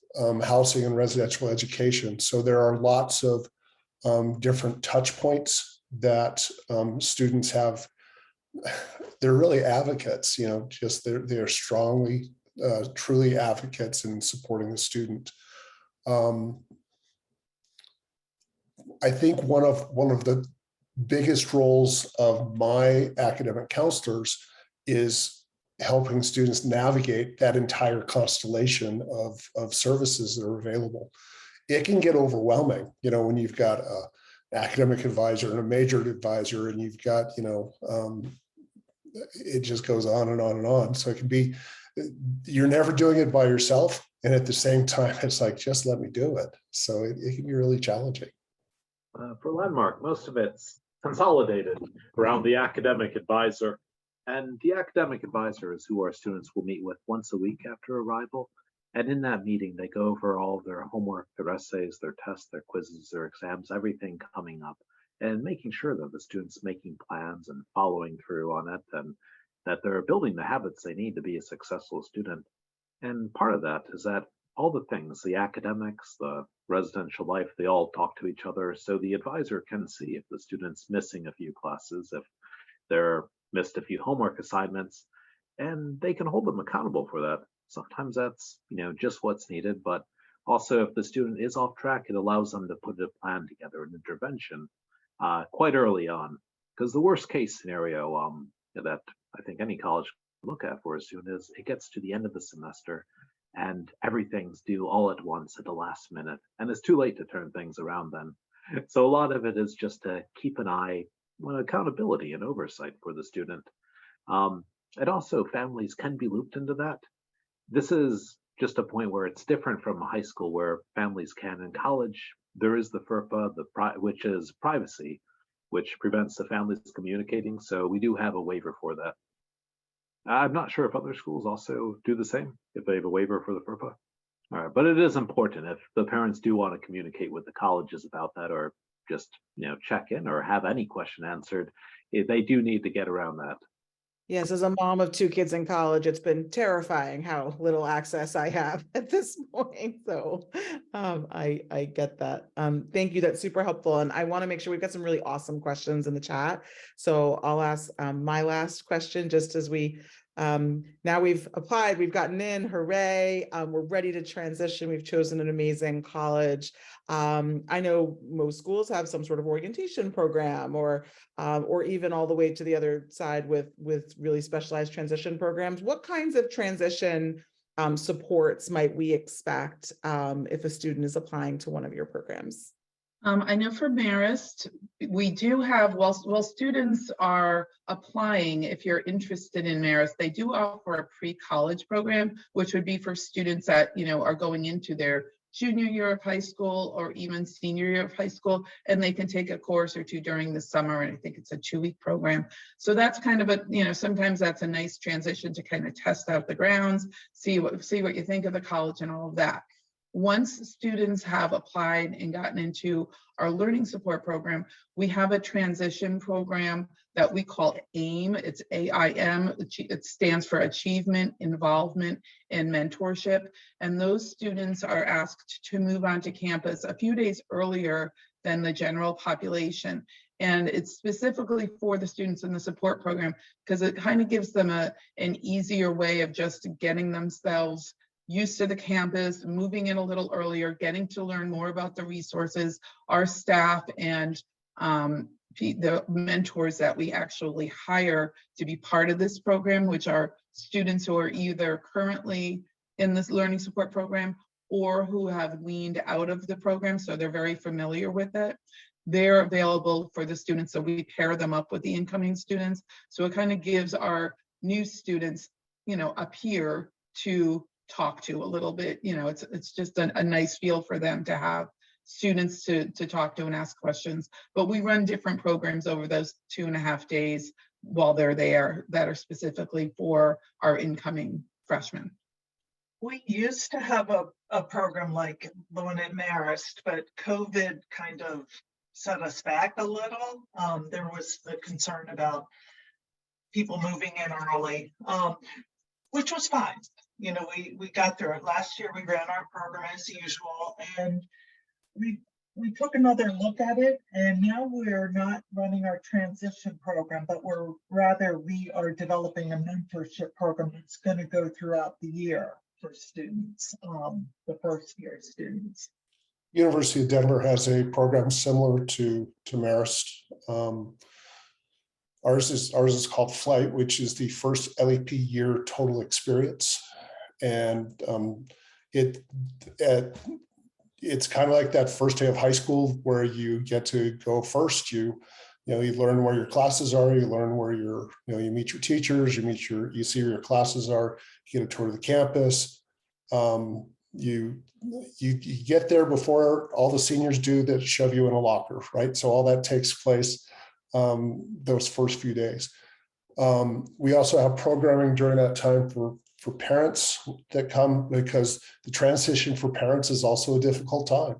housing and residential education. So there are lots of different touch points that students have. They're really advocates, they're strongly, truly advocates in supporting the student. I think one of the biggest roles of my academic counselors is helping students navigate that entire constellation of services that are available. It can get overwhelming, when you've got an academic advisor and a major advisor, and you've got, it just goes on and on and on. So it can be, you're never doing it by yourself. And at the same time, it's like, just let me do it. So it can be really challenging. For Landmark, most of it's consolidated around the academic advisor. And the academic advisor is who our students will meet with once a week after arrival. And in that meeting, they go over all of their homework, their essays, their tests, their quizzes, their exams, everything coming up, and making sure that the students making plans and following through on it, and that they're building the habits they need to be a successful student. And part of that is that all the things, the academics, the residential life, they all talk to each other. So the advisor can see if the student's missing a few classes, if they're missed a few homework assignments, and they can hold them accountable for that. Sometimes that's, just what's needed, but also if the student is off track, it allows them to put a plan together, an intervention quite early on. Because the worst case scenario that I think any college can look at for a student is it gets to the end of the semester and everything's due all at once at the last minute, and it's too late to turn things around then. So a lot of it is just to keep an eye on accountability and oversight for the student. And also families can be looped into that. This is just a point where it's different from high school where families can. In college, there is the FERPA, which is privacy, which prevents the families communicating. So we do have a waiver for that. I'm not sure if other schools also do the same, if they have a waiver for the FERPA. All right, but it is important if the parents do want to communicate with the colleges about that, or just check in or have any question answered, they do need to get around that. Yes, as a mom of 2 kids in college, it's been terrifying how little access I have at this point. So I get that. Thank you. That's super helpful. And I want to make sure we've got some really awesome questions in the chat. So I'll ask my last question just as we now we've applied, we've gotten in, hooray. We're ready to transition. We've chosen an amazing college. I know most schools have some sort of orientation program or even all the way to the other side with really specialized transition programs. What kinds of transition supports might we expect if a student is applying to one of your programs? I know for Marist, we do have, while students are applying, if you're interested in Marist, they do offer a pre-college program, which would be for students that, are going into their junior year of high school or even senior year of high school, and they can take a course or two during the summer, and I think it's a 2-week program. So that's kind of a, sometimes that's a nice transition to kind of test out the grounds, see what you think of the college and all of that. Once students have applied and gotten into our learning support program, we have a transition program that we call AIM. It's AIM. It stands for Achievement, Involvement, and Mentorship. And those students are asked to move onto campus a few days earlier than the general population. And it's specifically for the students in the support program because it kind of gives them an easier way of just getting themselves used to the campus, moving in a little earlier, getting to learn more about the resources, our staff, and the mentors that we actually hire to be part of this program, which are students who are either currently in this learning support program or who have weaned out of the program, so they're very familiar with it. They're available for the students, so we pair them up with the incoming students. So it kind of gives our new students, a peer to talk to a little bit. It's just a nice feel for them to have students to talk to and ask questions. But we run different programs over those 2.5 days while they're there that are specifically for our incoming freshmen. We used to have a program like the one at Marist, but COVID kind of set us back a little. There was the concern about people moving in early, which was fine. We got through it. Last year we ran our program as usual, and we took another look at it, and now we're not running our transition program, but we are developing a mentorship program that's going to go throughout the year for students, the first year students. University of Denver has a program similar to Marist. Ours is called Flight, which is the first LEP year total experience. And it's kind of like that first day of high school where you get to go first. You learn where your classes are, you learn where you meet your teachers, you see where your classes are, you get a tour of the campus. You get there before all the seniors do that shove you in a locker, right? So all that takes place those first few days. We also have programming during that time for parents that come, because the transition for parents is also a difficult time.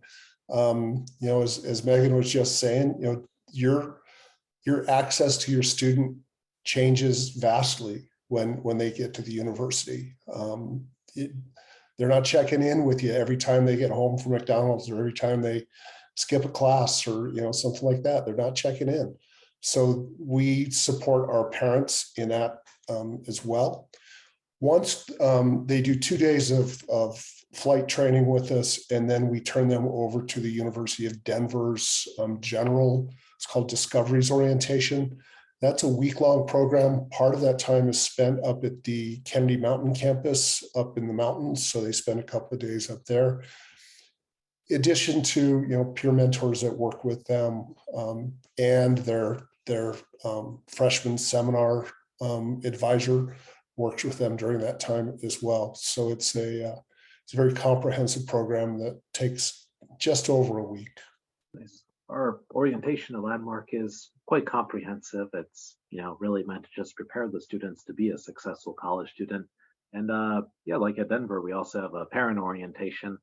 As Megan was just saying, your access to your student changes vastly when they get to the university. They're not checking in with you every time they get home from McDonald's or every time they skip a class or, you know, something like that. They're not checking in. So we support our parents in that as well. Once they do 2 days of flight training with us, and then we turn them over to the University of Denver's general, it's called Discoveries Orientation. That's a week-long program. Part of that time is spent up at the Kennedy Mountain campus up in the mountains. So they spend a couple of days up there. In addition to, you know, peer mentors that work with them and their freshman seminar advisor works with them during that time as well. So it's a very comprehensive program that takes just over a week. Nice. Our orientation at Landmark is quite comprehensive. It's, you know, really meant to just prepare the students to be a successful college student. And yeah, like at Denver, we also have a parent orientation.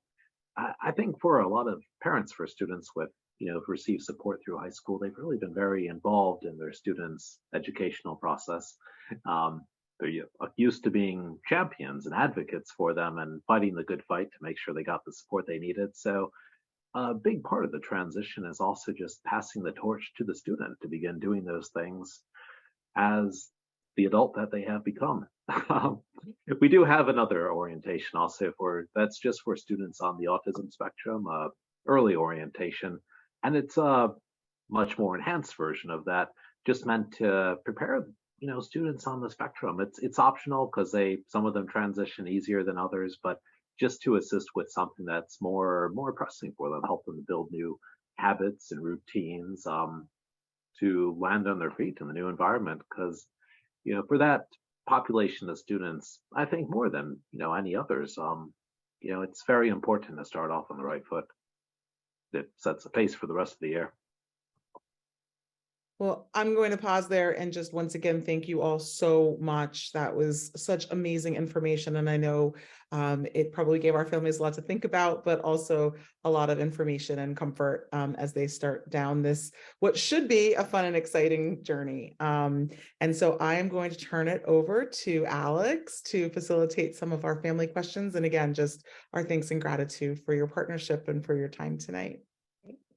I think for a lot of parents for students with, you know, who've received support through high school, they've really been very involved in their students' educational process. They're used to being champions and advocates for them and fighting the good fight to make sure they got the support they needed. So a big part of the transition is also just passing the torch to the student to begin doing those things as the adult that they have become. We do have another orientation also that's just for students on the autism spectrum, early orientation, and it's a much more enhanced version of that, just meant to prepare, you know, students on the spectrum. It's optional because some of them transition easier than others, but just to assist with something that's more pressing for them, help them build new habits and routines to land on their feet in the new environment. Because, you know, for that population of students, I think more than, you know, any others, you know, it's very important to start off on the right foot. It sets the pace for the rest of the year. Well, I'm going to pause there and just once again, thank you all so much. That was such amazing information. And I know it probably gave our families a lot to think about, but also a lot of information and comfort as they start down this, what should be a fun and exciting journey. And so I am going to turn it over to Alex to facilitate some of our family questions. And again, just our thanks and gratitude for your partnership and for your time tonight.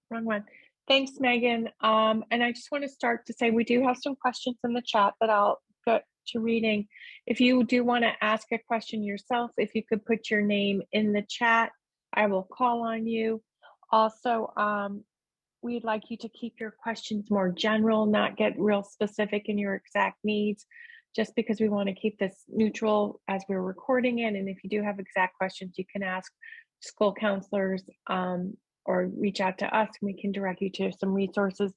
Wrong one. Thanks, Megan. And I just want to start to say we do have some questions in the chat that I'll get to reading. If you do want to ask a question yourself, if you could put your name in the chat, I will call on you. Also, we'd like you to keep your questions more general, not get real specific in your exact needs, just because we want to keep this neutral as we're recording it. And if you do have exact questions, you can ask school counselors or reach out to us and we can direct you to some resources.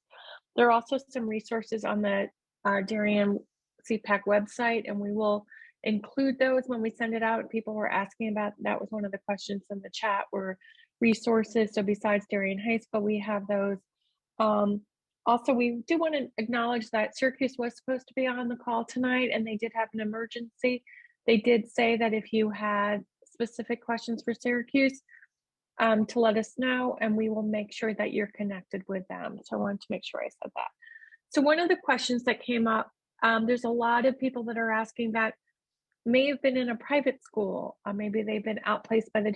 There are also some resources on the Darien CPAC website, and we will include those when we send it out. People were asking about, that was one of the questions in the chat, were resources. So besides Darien High School, we have those. Also, we do want to acknowledge that Syracuse was supposed to be on the call tonight and they did have an emergency. They did say that if you had specific questions for Syracuse, to let us know, and we will make sure that you're connected with them. So I wanted to make sure I said that. So one of the questions that came up, there's a lot of people that are asking that may have been in a private school. Maybe they've been outplaced by the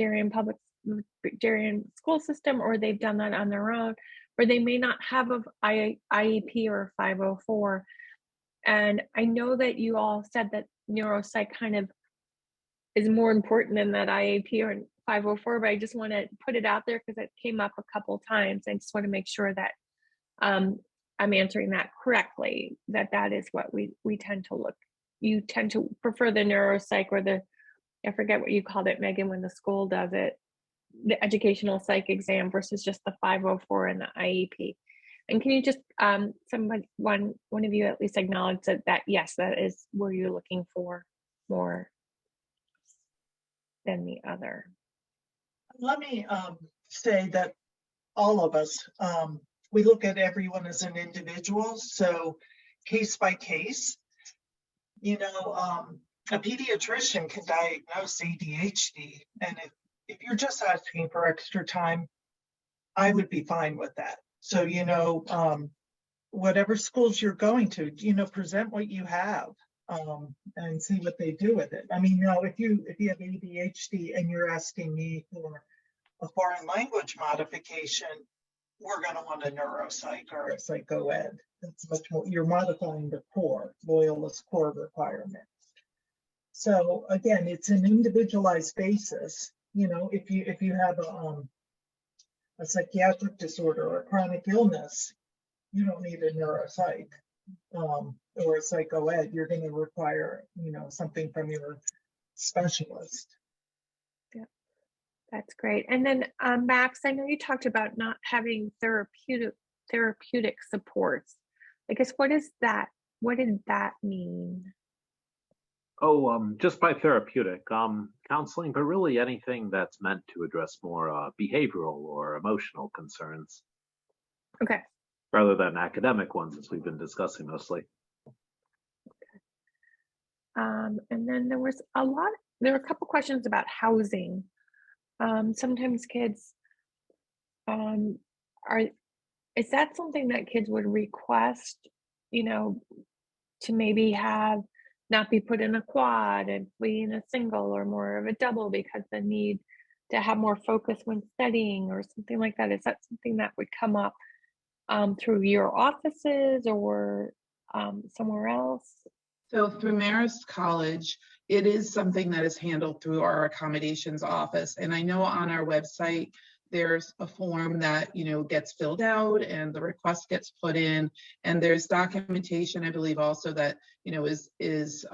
Darien school system, or they've done that on their own, or they may not have an IEP or a 504. And I know that you all said that neuropsych kind of is more important than that IEP or 504, but I just want to put it out there because it came up a couple times. I just want to make sure that I'm answering that correctly, that is what we tend to look. You tend to prefer the neuropsych or I forget what you called it, Megan, when the school does it, the educational psych exam versus just the 504 and the IEP. And can you just, one of you at least acknowledge that yes, that is where you're looking for more than the other. Let me say that all of us, we look at everyone as an individual. So case by case, you know, a pediatrician can diagnose ADHD. And if you're just asking for extra time, I would be fine with that. So, you know, whatever schools you're going to, you know, present what you have. and see what they do with it. I mean, now if you have ADHD and you're asking me for a foreign language modification, we're going to want a neuropsych or a psycho ed. That's much more, you're modifying the core, Loyola's core requirement. So again, it's an individualized basis. You know, if you have a psychiatric disorder or a chronic illness, you don't need a neuropsych or a psycho ed. You're going to require, you know, something from your specialist. Yeah, that's great. And then Max, I know you talked about not having therapeutic supports. I guess what is that? What did that mean? Oh, just by therapeutic, counseling, but really anything that's meant to address more behavioral or emotional concerns. Okay. Rather than academic ones, as we've been discussing mostly. And then there were a couple questions about housing. Sometimes kids, is that something that kids would request, you know, to maybe not be put in a quad and be in a single or more of a double because the need to have more focus when studying or something like that? Is that something that would come up through your offices or somewhere else? So through Marist College, it is something that is handled through our accommodations office. And I know on our website, there's a form that, you know, gets filled out and the request gets put in, and there's documentation, I believe also that, you know, is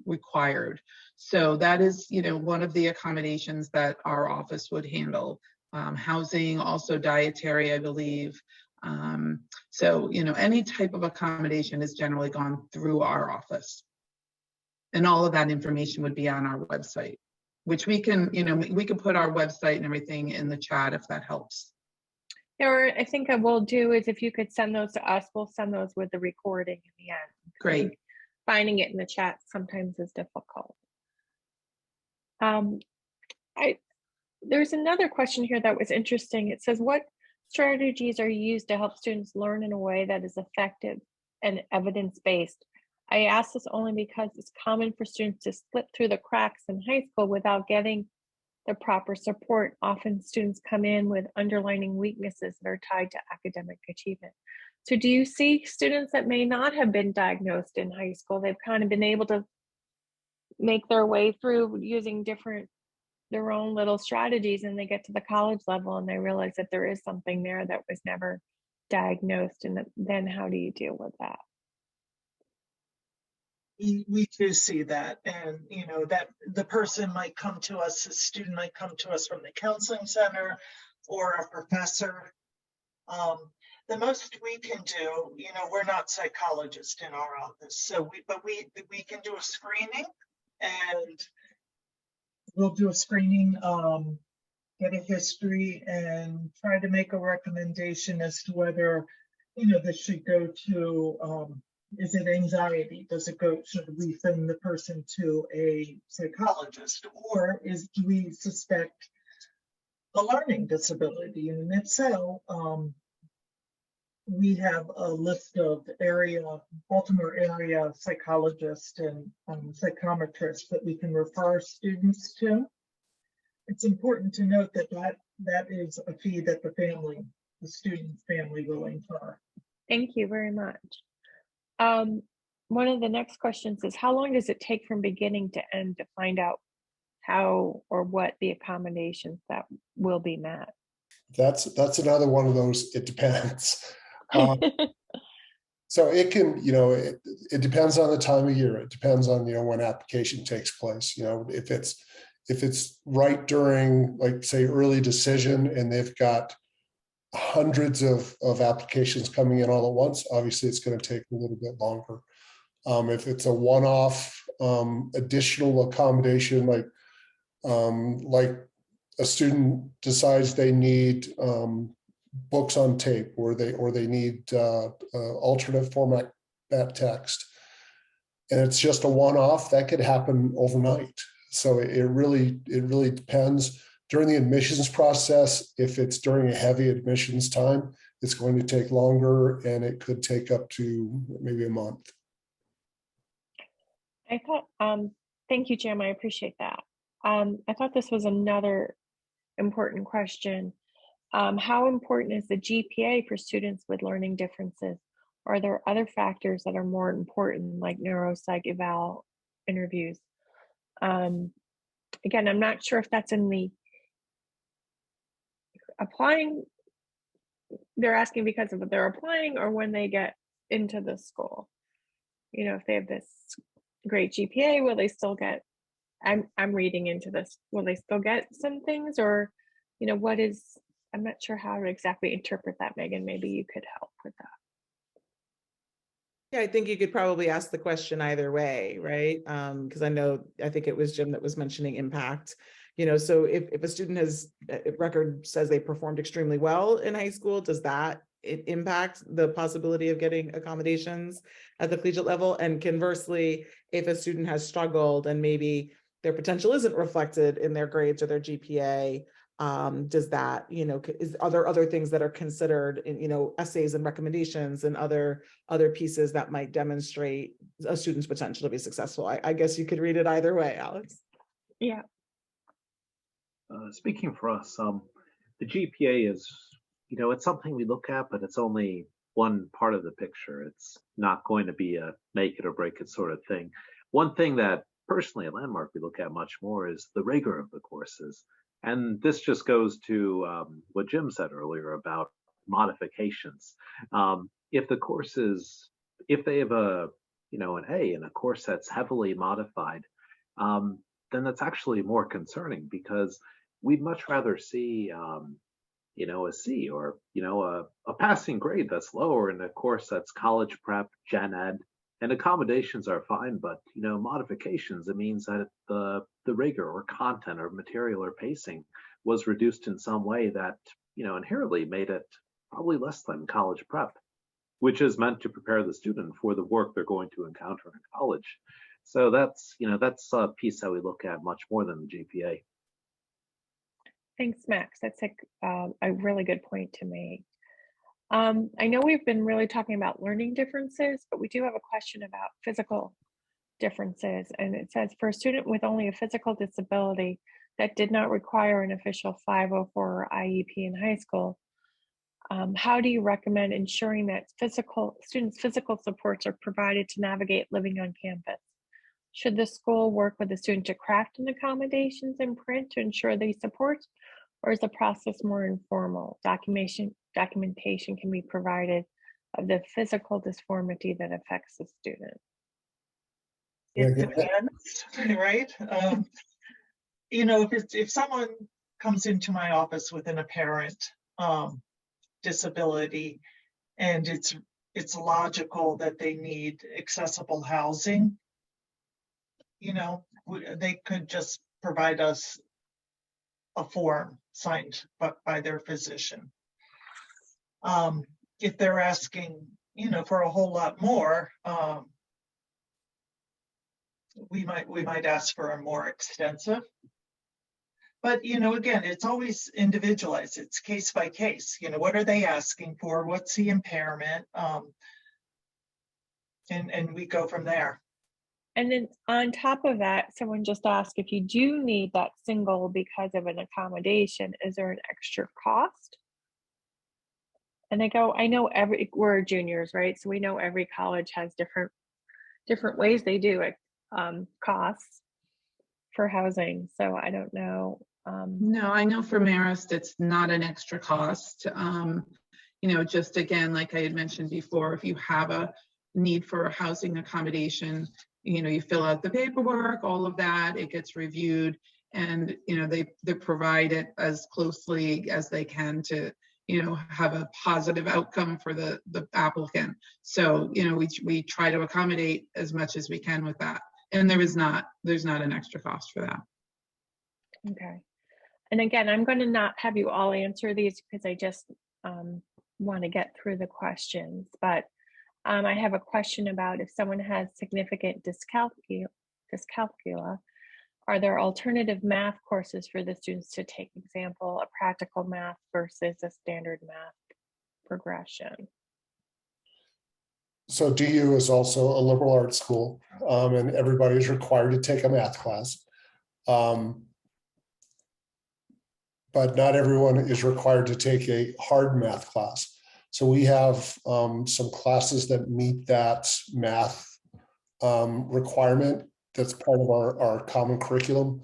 required. So that is, you know, one of the accommodations that our office would handle. Housing, also dietary, I believe. So, you know, any type of accommodation is generally gone through our office. And all of that information would be on our website, which we can, you know, we can put our website and everything in the chat if that helps. Or I think what we'll do is if you could send those to us, we'll send those with the recording in the end. Great. Finding it in the chat sometimes is difficult. There's another question here that was interesting. It says, what strategies are used to help students learn in a way that is effective and evidence-based? I ask this only because it's common for students to slip through the cracks in high school without getting the proper support. Often students come in with underlying weaknesses that are tied to academic achievement. So do you see students that may not have been diagnosed in high school? They've kind of been able to make their way through using their own little strategies, and they get to the college level and they realize that there is something there that was never diagnosed. And then how do you deal with that? We do see that, and you know that the person might come to us, a student might come to us from the counseling center or a professor. The most we can do, you know, we're not psychologists in our office, so we can do a screening, and we'll do a screening, get a history, and try to make a recommendation as to whether, you know, this should go to, is it anxiety? Should we send the person to a psychologist, or do we suspect a learning disability? And if so, we have a list of Baltimore area psychologists and psychometrists that we can refer students to. It's important to note that is a fee that the student's family will incur. Thank you very much. One of the next questions is, how long does it take from beginning to end to find out how or what the accommodations that will be met? That's another one of those, it depends. So it can, you know, it depends on the time of year. It depends on, you know, when application takes place. You know, if it's right during, like, say, early decision, and they've got hundreds of applications coming in all at once, obviously it's going to take a little bit longer. If it's a one-off additional accommodation, like a student decides they need books on tape, or they need alternate format text, and it's just a one-off, that could happen overnight. So it really depends. During the admissions process, if it's during a heavy admissions time, it's going to take longer, and it could take up to maybe a month. I thought, thank you, Jim. I appreciate that. I thought this was another important question. How important is the GPA for students with learning differences? Or are there other factors that are more important, like neuropsych eval interviews? Again, I'm not sure if that's in the applying. They're asking because of what they're applying or when they get into the school. You know, if they have this great GPA, will they still get, I'm reading into this, will they still get some things, or, you know, what is, I'm not sure how to exactly interpret that, Megan. Maybe you could help with that. Yeah, I think you could probably ask the question either way, right? Because I think it was Jim that was mentioning impact. You know, so if a student has record says they performed extremely well in high school, does that impact the possibility of getting accommodations at the collegiate level? And conversely, if a student has struggled and maybe their potential isn't reflected in their grades or their GPA, does that, you know, are there other things that are considered in, you know, essays and recommendations and other pieces that might demonstrate a student's potential to be successful? I guess you could read it either way, Alex. Yeah. Speaking for us, the GPA is, you know, it's something we look at, but it's only one part of the picture. It's not going to be a make it or break it sort of thing. One thing that personally at Landmark we look at much more is the rigor of the courses. And this just goes to what Jim said earlier about modifications. If the courses, if they have a, you know, an A in a course that's heavily modified, then that's actually more concerning, because we'd much rather see, you know, a C or, you know, a passing grade that's lower in a course that's college prep, gen ed, and accommodations are fine, but, you know, modifications, it means that the rigor or content or material or pacing was reduced in some way that, you know, inherently made it probably less than college prep, which is meant to prepare the student for the work they're going to encounter in college. So that's, you know, that's a piece that we look at much more than the GPA. Thanks, Max. That's a really good point to make. I know we've been really talking about learning differences, but we do have a question about physical differences. And it says, for a student with only a physical disability that did not require an official 504 or IEP in high school, how do you recommend ensuring that students' physical supports are provided to navigate living on campus? Should the school work with the student to craft an accommodations in print to ensure these supports, or is the process more informal? Documentation can be provided of the physical disformity that affects the student. It depends, right? You know, if someone comes into my office with an apparent disability, and it's logical that they need accessible housing, you know, they could just provide us a form signed by their physician. If they're asking, you know, for a whole lot more, we might ask for a more extensive. But, you know, again, it's always individualized. It's case by case. You know, what are they asking for? What's the impairment? And we go from there. And then on top of that, someone just asked, if you do need that single because of an accommodation, is there an extra cost? And they go, I know we're juniors, right? So we know every college has different ways they do it, costs for housing. So I don't know. No, I know for Marist, it's not an extra cost. You know, just again, like I had mentioned before, if you have a need for a housing accommodation, you know, you fill out the paperwork, all of that, it gets reviewed, and, you know, they provide it as closely as they can to, you know, have a positive outcome for the applicant. So, you know, we try to accommodate as much as we can with that. And there's not an extra cost for that. Okay. And again, I'm going to not have you all answer these because I just want to get through the questions. But I have a question about if someone has significant dyscalculia, are there alternative math courses for the students to take? Example, a practical math versus a standard math progression. So DU is also a liberal arts school, and everybody is required to take a math class. But not everyone is required to take a hard math class. So we have some classes that meet that math requirement. That's part of our common curriculum.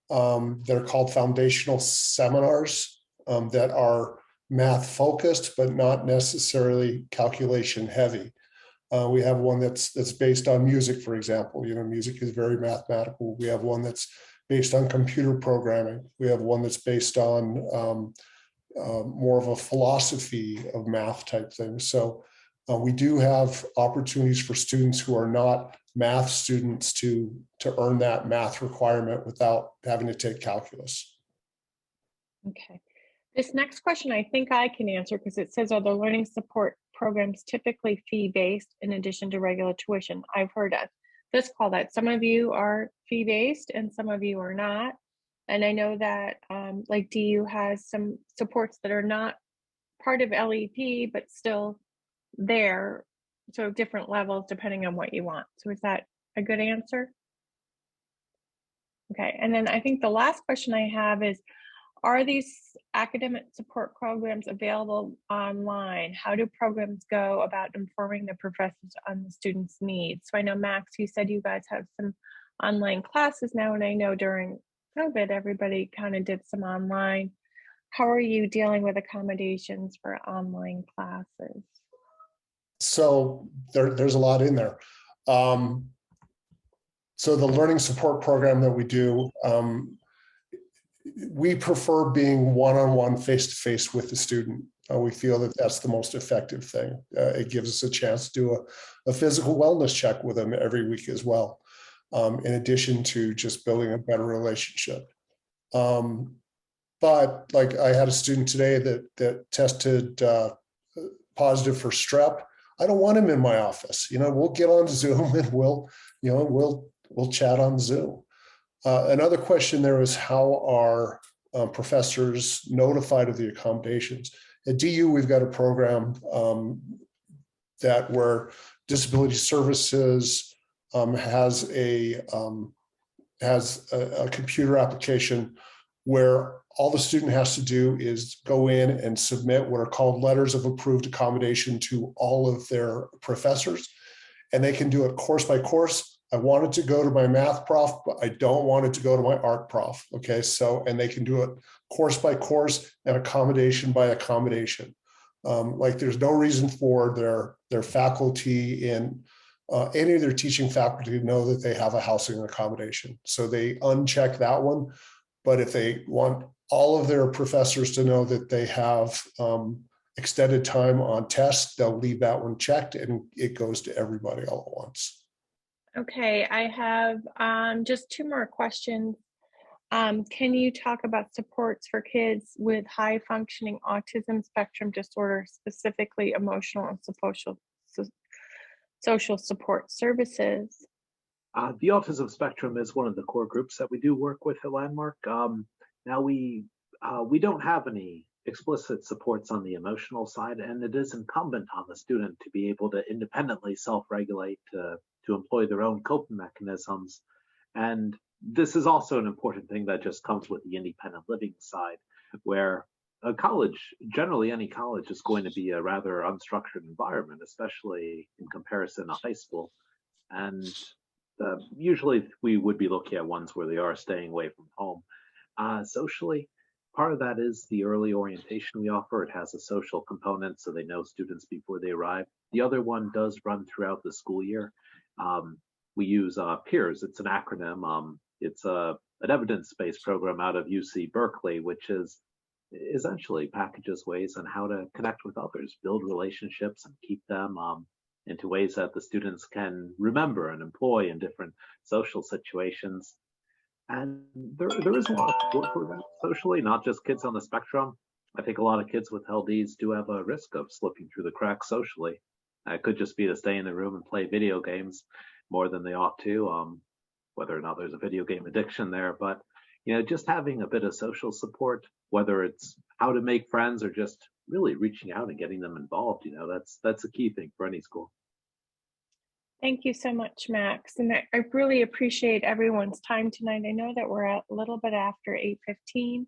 They're called foundational seminars that are math focused, but not necessarily calculation heavy. We have one that's based on music, for example. You know, music is very mathematical. We have one that's based on computer programming. We have one that's based on more of a philosophy of math type thing. So we do have opportunities for students who are not math students to earn that math requirement without having to take calculus. Okay. This next question I think I can answer because it says, are the learning support programs typically fee-based in addition to regular tuition? I've heard of this call that some of you are fee-based and some of you are not. And I know that like DU has some supports that are not part of LEP, but still there. So different levels depending on what you want. So is that a good answer? Okay, and then I think the last question I have is, are these academic support programs available online? How do programs go about informing the professors on the students' needs? So I know, Max, you said you guys have some online classes now, and I know during COVID, everybody kind of did some online. How are you dealing with accommodations for online classes? So there's a lot in there. So the learning support program that we do, we prefer being one-on-one, face-to-face with the student. We feel that that's the most effective thing. It gives us a chance to do a physical wellness check with them every week as well, in addition to just building a better relationship. But like I had a student today that tested positive for strep. I don't want him in my office. You know, we'll get on Zoom and we'll chat on Zoom. Another question there is, how are professors notified of the accommodations? At DU, we've got a program that where Disability Services has a computer application where all the student has to do is go in and submit what are called letters of approved accommodation to all of their professors, and they can do it course by course. I want it to go to my math prof, but I don't want it to go to my art prof. Okay, so, and they can do it course by course and accommodation by accommodation. Like there's no reason for their faculty in any of their teaching faculty to know that they have a housing accommodation. So they uncheck that one. But if they want all of their professors to know that they have extended time on tests, they'll leave that one checked and it goes to everybody all at once. Okay, I have just two more questions. Can you talk about supports for kids with high functioning autism spectrum disorder, specifically emotional and social support services? The autism spectrum is one of the core groups that we do work with at Landmark. Now we don't have any explicit supports on the emotional side, and it is incumbent on the student to be able to independently self-regulate, to employ their own coping mechanisms. And this is also an important thing that just comes with the independent living side, where a college, generally any college, is going to be a rather unstructured environment, especially in comparison to high school. And usually we would be looking at ones where they are staying away from home. Socially, part of that is the early orientation we offer. It has a social component, so they know students before they arrive. The other one does run throughout the school year. We use PEERS. It's an acronym. It's an evidence-based program out of UC Berkeley, which is essentially packages ways on how to connect with others, build relationships, and keep them into ways that the students can remember and employ in different social situations. And there is a lot of support for that socially, not just kids on the spectrum. I think a lot of kids with LDs do have a risk of slipping through the cracks socially. It could just be to stay in the room and play video games more than they ought to, whether or not there's a video game addiction there. But, you know, just having a bit of social support, whether it's how to make friends or just really reaching out and getting them involved, you know, that's a key thing for any school. Thank you so much, Max. And I really appreciate everyone's time tonight. I know that we're a little bit after 8:15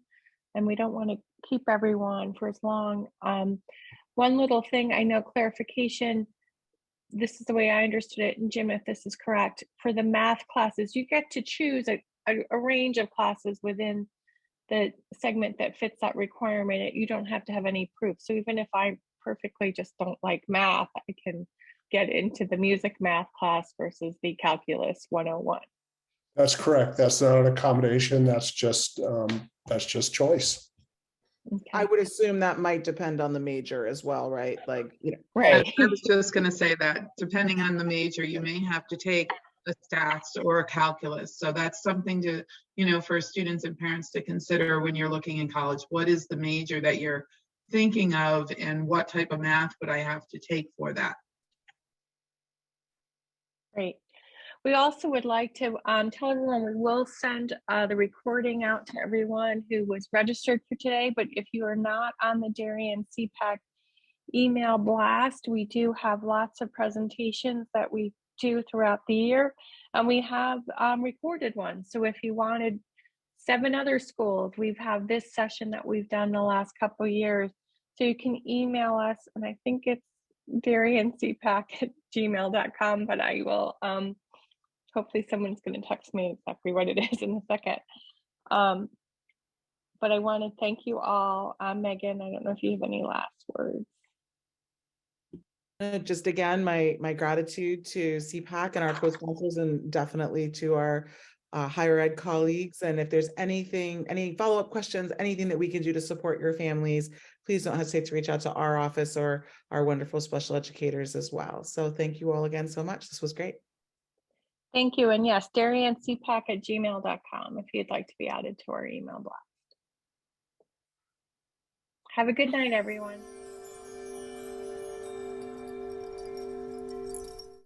and we don't want to keep everyone for as long. One little thing, I know clarification, this is the way I understood it, and Jim, if this is correct, for the math classes, you get to choose a range of classes within the segment that fits that requirement. You don't have to have any proof. So even if I perfectly just don't like math, I can get into the music math class versus the calculus 101. That's correct. That's not an accommodation. That's just choice. Okay. I would assume that might depend on the major as well, right? Like, Right. I was just going to say that depending on the major, you may have to take a stats or a calculus. So that's something to, for students and parents to consider when you're looking in college. What is the major that you're thinking of and what type of math would I have to take for that? Great. We also would like to tell everyone we will send the recording out to everyone who was registered for today. But if you are not on the Darien CPAC email blast, we do have lots of presentations that we do throughout the year, and we have recorded ones. So if you wanted 7 other schools, we've had this session that we've done the last couple of years. So you can email us, and I think it's dariencpac@gmail.com, but I will hopefully someone's going to text me exactly what it is in a second. But I want to thank you all. Megan, I don't know if you have any last words. just again, my gratitude to CPAC and our co-sponsors, and definitely to our higher ed colleagues. And if there's anything, any follow-up questions, anything that we can do to support your families, please don't hesitate to reach out to our office or our wonderful special educators as well. So thank you all again so much. This was great. Thank you. And yes, dariencpac@gmail.com if you'd like to be added to our email blast. Have a good night, everyone.